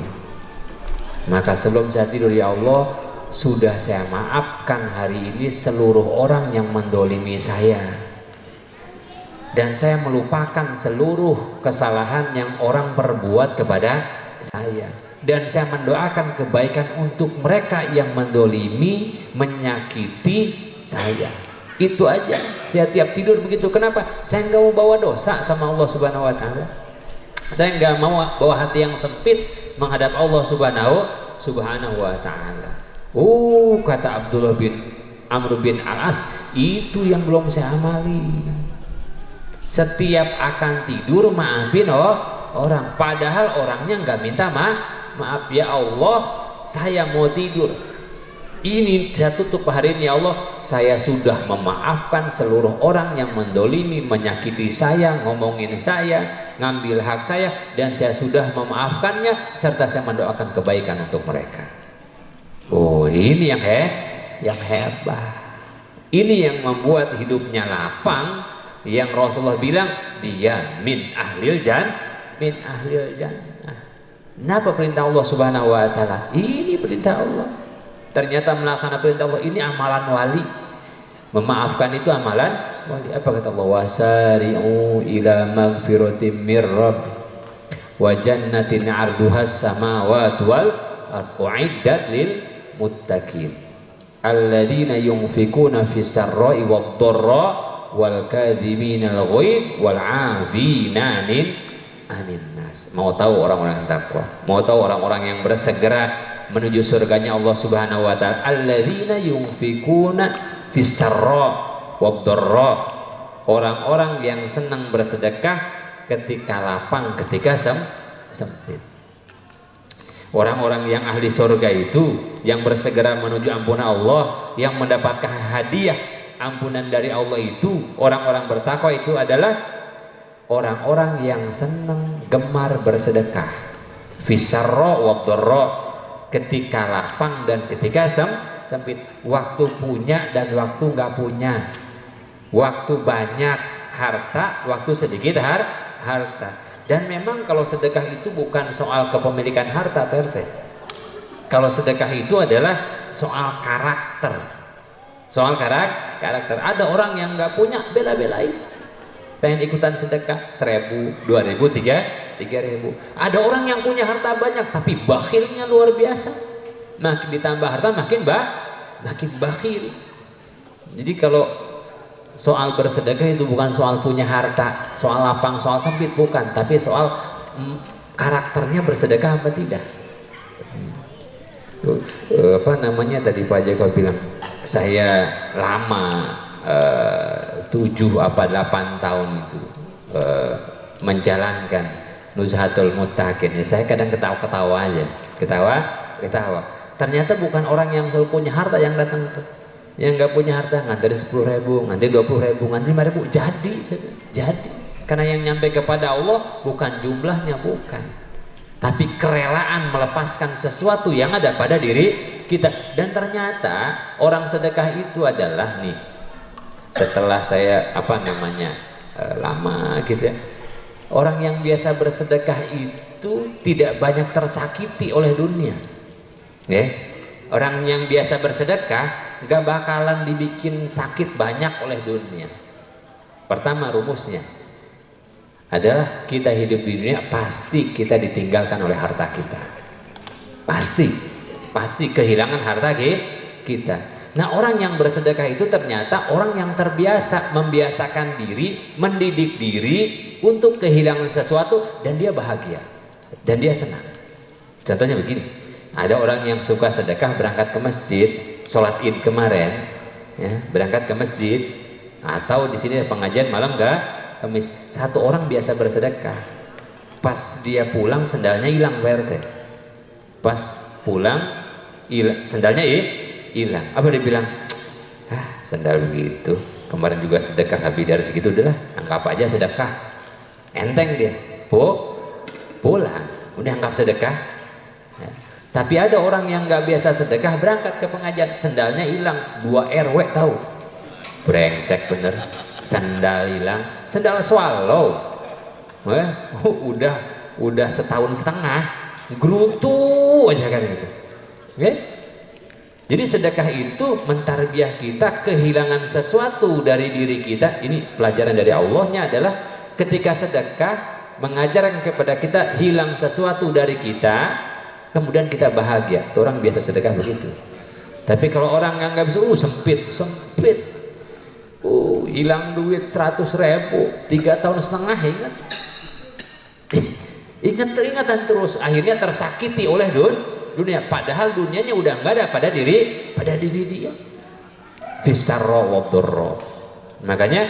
Maka sebelum saya tidur, ya Allah, sudah saya maafkan hari ini seluruh orang yang mendolimi saya. Dan saya melupakan seluruh kesalahan yang orang perbuat kepada saya. Dan saya mendoakan kebaikan untuk mereka yang mendolimi, menyakiti saya. Itu aja. Saya tiap tidur begitu. Kenapa? Saya nggak mau bawa dosa sama Allah Subhanahu Wa Taala. Saya nggak mau bawa hati yang sempit menghadap Allah Subhanahu Wa Taala. Kata Abdullah bin Amr bin Al-As, itu yang belum saya amali. Setiap akan tidur maafin orang, padahal orangnya nggak minta maaf. Ya Allah, saya mau tidur, ini saya tutup hari ini. Ya Allah, saya sudah memaafkan seluruh orang yang mendolimi, menyakiti saya, ngomongin saya, ngambil hak saya, dan saya sudah memaafkannya serta saya mendoakan kebaikan untuk mereka. Ini yang hebat. Ini yang membuat hidupnya lapang. Yang Rasulullah bilang dia min ahlil jannah. Kenapa perintah Allah Subhanahu Wa Taala? Ini perintah Allah. Ternyata melaksanakan perintah Allah ini amalan wali. Memaafkan itu amalan wali. Apa kata Allah? Wasari'u ila magfiratin mir rabb wa jannatin 'arduhas samawati wal ardu 'iddat lil muttaqin alladzina yunfikuna fis sarra'i wad dharra wal kadhiminal ghaidh wal 'afina 'anil nas. Mau tahu orang-orang yang takwa, mau tahu orang-orang yang bersegera menuju surganya Allah Subhanahu Wa Taala, alladzina yunfikuna fis sarra wad dharra, orang-orang yang senang bersedekah ketika lapang, ketika sempit. Orang-orang yang ahli surga itu, yang bersegera menuju ampunan Allah, yang mendapatkan hadiah ampunan dari Allah itu, orang-orang bertakwa itu adalah orang-orang yang senang, gemar bersedekah. Fisarra wa dharra, ketika lapang dan ketika sempit, waktu punya dan waktu nggak punya, waktu banyak harta, waktu sedikit harta. Dan memang kalau sedekah itu bukan soal kepemilikan harta, Pak. Kalau sedekah itu adalah soal karakter. Soal karakter. Ada orang yang nggak punya, bela-belain, pengen ikutan sedekah 1.000, 2.000, 3.000. Ada orang yang punya harta banyak tapi bakhilnya luar biasa. Makin ditambah harta makin bakhil. Jadi kalau soal bersedekah itu bukan soal punya harta, soal lapang, soal sempit, bukan, tapi soal karakternya bersedekah apa tidak. Apa namanya tadi Pak Joko bilang, saya lama 7 apa 8 tahun itu menjalankan Nuzhatul Muttaqin. Saya kadang ketawa-ketawa aja, ketawa. Ternyata bukan orang yang selalu punya harta yang datang tuh. Yang nggak punya harta ngantri 10.000, ngantri 20.000, ngantri 5.000, jadi. Karena yang nyampe kepada Allah bukan jumlahnya, bukan, tapi kerelaan melepaskan sesuatu yang ada pada diri kita. Dan ternyata orang sedekah itu adalah nih, setelah saya lama gitu ya, Orang yang biasa bersedekah itu tidak banyak tersakiti oleh dunia. Ya. Orang yang biasa bersedekah gak bakalan dibikin sakit banyak oleh dunia. Pertama rumusnya adalah kita hidup di dunia pasti kita ditinggalkan oleh harta kita. Pasti kehilangan harta kita. Nah, orang yang bersedekah itu ternyata orang yang terbiasa membiasakan diri, mendidik diri untuk kehilangan sesuatu, dan dia bahagia dan dia senang. Contohnya begini, ada orang yang suka sedekah berangkat ke masjid, sholat id kemarin, ya, berangkat ke masjid, atau di sini pengajian malam Kamis. Satu orang biasa bersedekah, pas dia pulang sendalnya hilang, PRT. Pas pulang sendalnya hilang. Apa dia bilang? Sendal begitu, kemarin juga sedekah habis dari segitu, udahlah anggap aja sedekah. Enteng dia, pulang udah anggap sedekah. Ya. Tapi ada orang yang nggak biasa sedekah, berangkat ke pengajian sendalnya hilang, 2 RW tahu, brengsek bener. Sendal hilang, sendal swallow, udah setahun setengah gerutu aja kan gitu. Okay? Jadi sedekah itu mentarbiah kita kehilangan sesuatu dari diri kita. Ini pelajaran dari Allahnya adalah ketika sedekah mengajarkan kepada kita hilang sesuatu dari kita, kemudian kita bahagia. Itu orang biasa sedekah begitu. Tapi kalau orang yang nggak bisa, sempit, hilang duit 100.000, 3 tahun setengah, ingat terus, akhirnya tersakiti oleh dunia, padahal dunianya udah nggak ada pada diri dia. Fisarro wabdurro. Makanya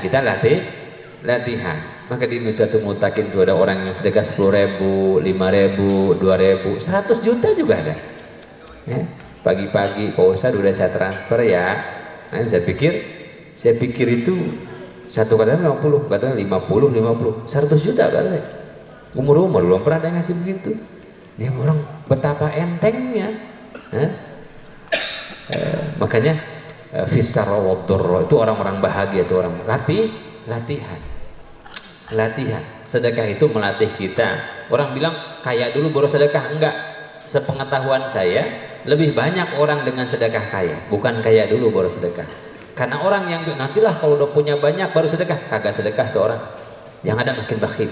kita latihan. Maka di Nusratul Mutakin itu ada orang yang sedekah 10.000, 5.000, 2.000, 100 juta juga ada. Ya, pagi-pagi Pak Ustadz udah saya transfer ya. Nah, saya pikir itu satu kadang 50, kadang 50, 100 juta kali. Umur belum pernah ada yang ngasih begitu. Dia orang betapa entengnya. Makanya fisarro wabdurro itu orang-orang bahagia, itu orang latihan. Sedekah itu melatih kita. Orang bilang kaya dulu baru sedekah, enggak. Sepengetahuan saya lebih banyak orang dengan sedekah kaya, bukan kaya dulu baru sedekah. Karena orang yang nantilah kalau udah punya banyak baru sedekah, kagak sedekah tuh orang. Yang ada makin bakhil.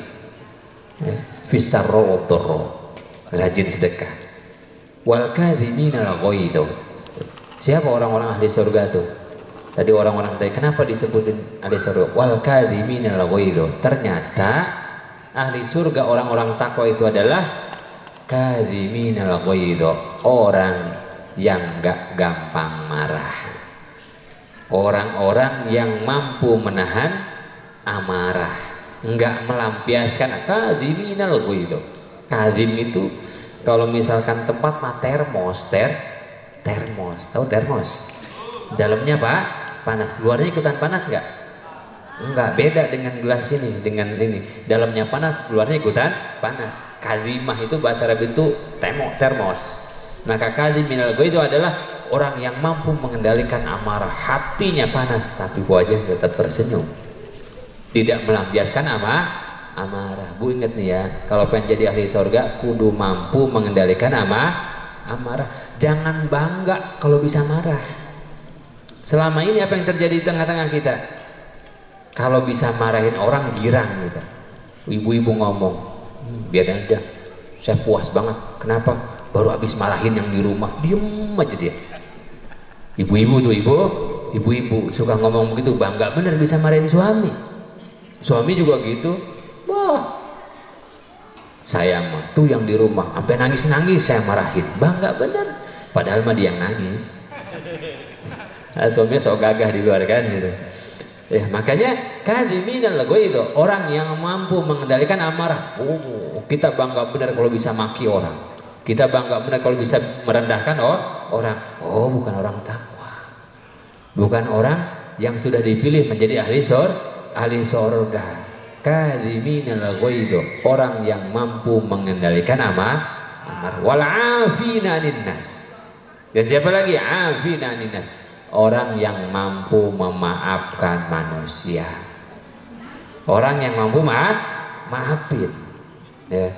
Fisarro wabdurro, rajin sedekah. Wal kadhimina al-ghaidh. Siapa orang-orang ahli surga tuh? Tadi orang-orang tadi kenapa disebutin ahli surga? Wal kadhimina al-ghaidh. Ternyata ahli surga orang-orang takwa itu adalah kadhimina al-ghaidh, orang yang enggak gampang marah. Orang-orang yang mampu menahan amarah, enggak melampiaskan. Kadhimina al-ghaidh. Kadhim itu kalau misalkan tempat mah termos, tahu termos? Dalamnya Pak panas, luarnya ikutan panas nggak? Enggak, beda dengan gelas ini, dengan ini. Dalamnya panas, luarnya ikutan panas. Kadhimah itu bahasa Arab itu termos. Maka kadhim minal ghaidh itu adalah orang yang mampu mengendalikan amarah, hatinya panas tapi wajahnya tetap tersenyum, tidak melampiaskan amarah. Bu ingat nih ya, kalau pengen jadi ahli surga kudu mampu mengendalikan amarah. Jangan bangga kalau bisa marah. Selama ini apa yang terjadi di tengah-tengah kita? Kalau bisa marahin orang girang kita. Ibu-ibu ngomong, biar aja, saya puas banget. Kenapa? Baru habis marahin yang di rumah, diem aja dia. Ibu-ibu tuh, ibu-ibu suka ngomong begitu, bangga bener bisa marahin suami. Suami juga gitu. Wah, saya mah tuh yang di rumah sampai nangis-nangis saya marahin, bangga bener. Padahal mah dia yang nangis. Nah, suaminya sok gagah di luar kan gitu. Ya, makanya kadhiminal ghaidh, orang yang mampu mengendalikan amarah. Kita bangga bener kalau bisa maki orang. Kita bangga bener kalau bisa merendahkan orang. Bukan orang takwa. Bukan orang yang sudah dipilih menjadi ahli surga. Kadhiminal ghaidh, orang yang mampu mengendalikan amarah. Wal afina 'anil nas. Dan siapa lagi? Afina 'anil nas. Orang yang mampu memaafkan manusia. Orang yang mampu maafin. Ya.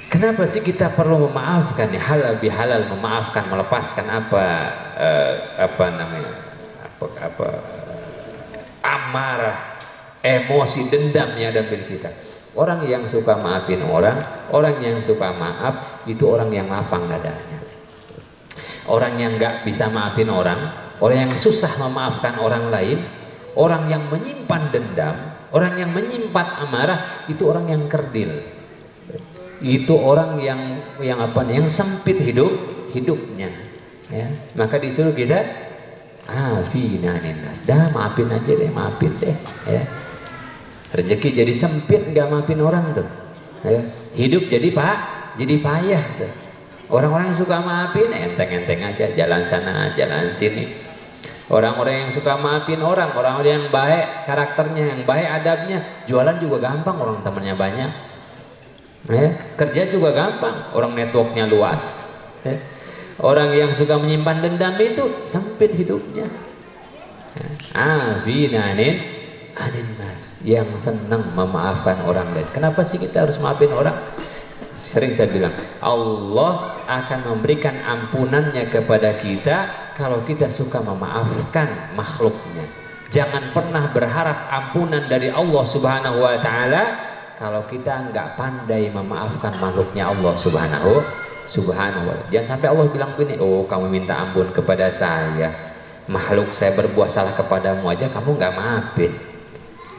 Kenapa sih kita perlu memaafkan? Ya, halal bihalal, memaafkan, melepaskan amarah, emosi, dendam yang ada di kita. Orang yang suka maafin orang yang suka maaf itu orang yang lapang dadanya. Orang yang nggak bisa maafin orang yang susah memaafkan orang lain, orang yang menyimpan dendam, orang yang menyimpan amarah, itu orang yang kerdil. Itu orang yang sempit hidupnya. Ya. Maka disuruh kita afina ninas, dah maafin aja deh, maafin deh. Ya. Rezeki jadi sempit nggak maafin orang tuh. Ya. Hidup jadi payah tuh. Orang-orang yang suka maafin enteng-enteng aja, jalan sana, jalan sini. Orang-orang yang suka maafin orang-orang yang baik karakternya, yang baik adabnya, jualan juga gampang, orang temannya banyak. Ya. Kerja juga gampang, orang networknya luas. Ya. Orang yang suka menyimpan dendam itu sempit hidupnya. Afina aninnas, yang senang memaafkan orang lain. Kenapa sih kita harus maafin orang? Sering saya bilang, Allah akan memberikan ampunannya kepada kita kalau kita suka memaafkan makhluknya. Jangan pernah berharap ampunan dari Allah Subhanahu wa Ta'ala kalau kita nggak pandai memaafkan makhluknya Allah Subhanahu wa Ta'ala. Jangan sampai Allah bilang begini, oh kamu minta ampun kepada saya, makhluk saya berbuat salah kepadamu aja kamu nggak maafin.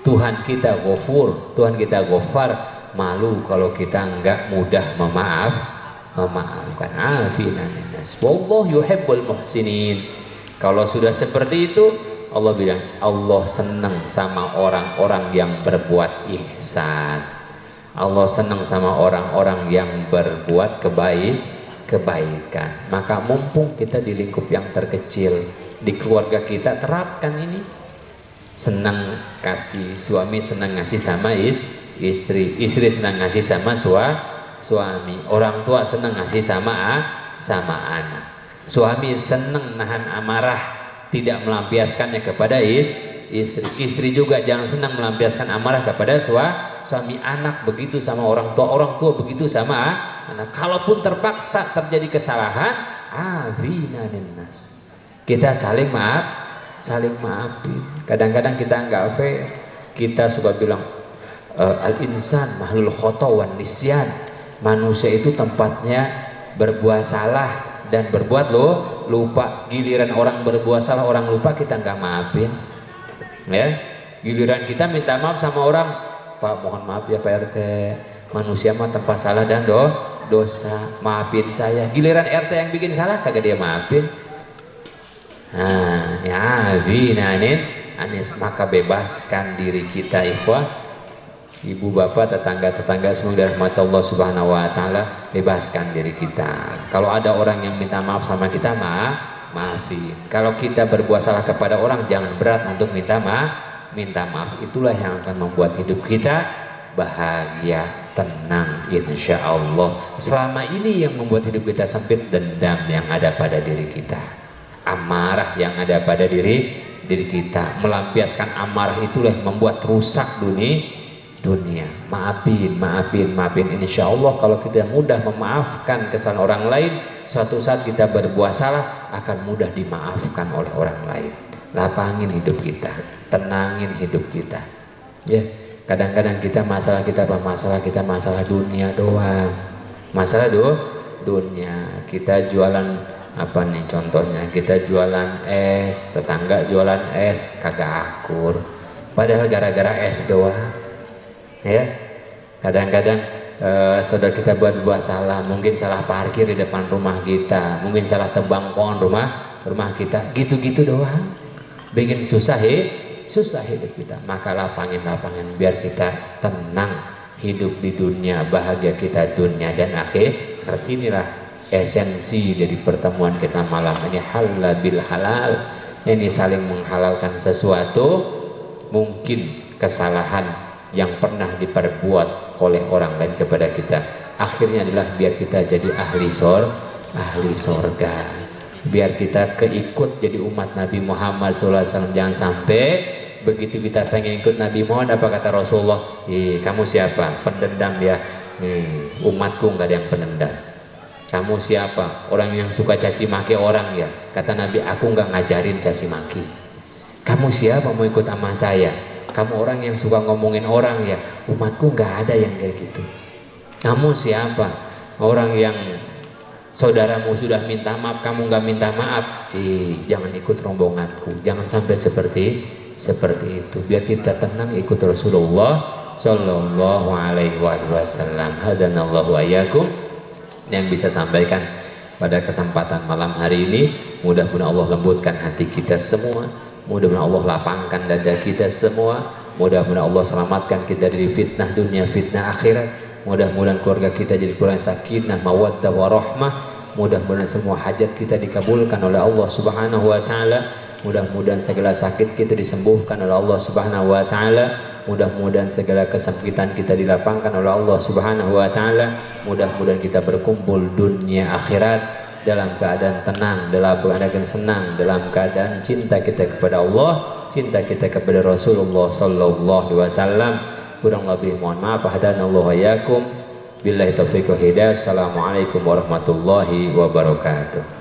Tuhan kita Ghafur, Tuhan kita Ghafar, malu kalau kita enggak mudah memaafkan. Afina ninas, wallahu yuhibbul muhsinin. Kalau sudah seperti itu, Allah bilang Allah senang sama orang-orang yang berbuat ihsan. Allah senang sama orang-orang yang berbuat kebaikan. Maka mumpung kita di lingkup yang terkecil, di keluarga kita, terapkan ini. Senang kasih suami, senang ngasih sama istri senang ngasih sama suami, orang tua senang ngasih sama anak, suami senang nahan amarah, tidak melampiaskannya kepada istri juga jangan senang melampiaskan amarah kepada suami. Anak begitu sama orang tua begitu sama anak. Kalaupun terpaksa terjadi kesalahan, afina ninnas, kita saling maafin. Kadang-kadang kita nggak fair, kita suka bilang al-insan mahlul khata wan nisyan, manusia itu tempatnya berbuat salah dan berbuat lupa. Giliran orang berbuat salah, orang lupa, kita nggak maafin. Ya, giliran kita minta maaf sama orang, Pak mohon maaf ya Pak RT, manusia mah tempat salah dan dosa, maafin saya. Giliran RT yang bikin salah kagak dia maafin. Nah, ya anis, maka bebaskan diri kita ikhwah, ibu bapak, tetangga-tetangga semua dari rahmat Allah Subhanahu wa Ta'ala, bebaskan diri kita. Kalau ada orang yang minta maaf sama kita, maafin. Kalau kita berbuat salah kepada orang, jangan berat untuk minta maaf. Itulah yang akan membuat hidup kita bahagia, tenang, insya Allah. Selama ini yang membuat hidup kita sempit, dendam yang ada pada diri kita, amarah yang ada pada diri kita. Melampiaskan amarah itulah membuat rusak dunia. Maafin. Insya Allah kalau kita mudah memaafkan kesalahan orang lain, suatu saat kita berbuat salah akan mudah dimaafkan oleh orang lain. Lapangin hidup kita, tenangin hidup kita. Ya, kadang-kadang masalah kita masalah dunia doang. Masalah dunia. Kita jualan apa nih contohnya, kita jualan es, tetangga jualan es kagak akur, padahal gara-gara es doang. Ya, kadang-kadang saudara kita buat salah, mungkin salah parkir di depan rumah kita, mungkin salah tebang pohon rumah kita, gitu-gitu doang bikin susah hidup kita. Maka lapangin biar kita tenang hidup di dunia, bahagia kita dunia dan akhir. Inilah esensi dari pertemuan kita malam ini, halal bil halal. Ini saling menghalalkan sesuatu, mungkin kesalahan yang pernah diperbuat oleh orang lain kepada kita, akhirnya adalah biar kita jadi ahli sorga, biar kita keikut jadi umat Nabi Muhammad SAW. Jangan sampai begitu kita pengen ikut Nabi Muhammad apa kata Rasulullah? Kamu siapa? Pendendam ya. Umatku nggak ada yang pendendam. Kamu siapa? Orang yang suka caci maki orang ya. Kata Nabi, aku nggak ngajarin caci maki. Kamu siapa mau ikut sama saya? Kamu orang yang suka ngomongin orang ya. Umatku nggak ada yang kayak gitu. Kamu siapa? Orang yang saudaramu sudah minta maaf, kamu nggak minta maaf. Jangan ikut rombonganku. Jangan sampai seperti itu. Biar kita tenang ikut Rasulullah Sallallahu Alaihi Wasallam. Hadanallahu ayyakum. Yang bisa sampaikan pada kesempatan malam hari ini, mudah-mudahan Allah lembutkan hati kita semua, mudah-mudahan Allah lapangkan dada kita semua, mudah-mudahan Allah selamatkan kita dari fitnah dunia, fitnah akhirat, mudah-mudahan keluarga kita jadi keluarga sakinah, mawaddah warahmah, mudah-mudahan semua hajat kita dikabulkan oleh Allah Subhanahu wa taala, mudah-mudahan segala sakit kita disembuhkan oleh Allah Subhanahu wa taala, mudah-mudahan segala kesempitan kita dilapangkan oleh Allah Subhanahu wa taala, mudah-mudahan kita berkumpul dunia akhirat dalam keadaan tenang, dalam keadaan senang, dalam keadaan cinta kita kepada Allah, cinta kita kepada Rasulullah sallallahu alaihi wasallam. Kurang lebih mohon maaf. Hadanallahu ayyakum. Billahi taufiq wal hidayah. Assalamualaikum warahmatullahi wabarakatuh.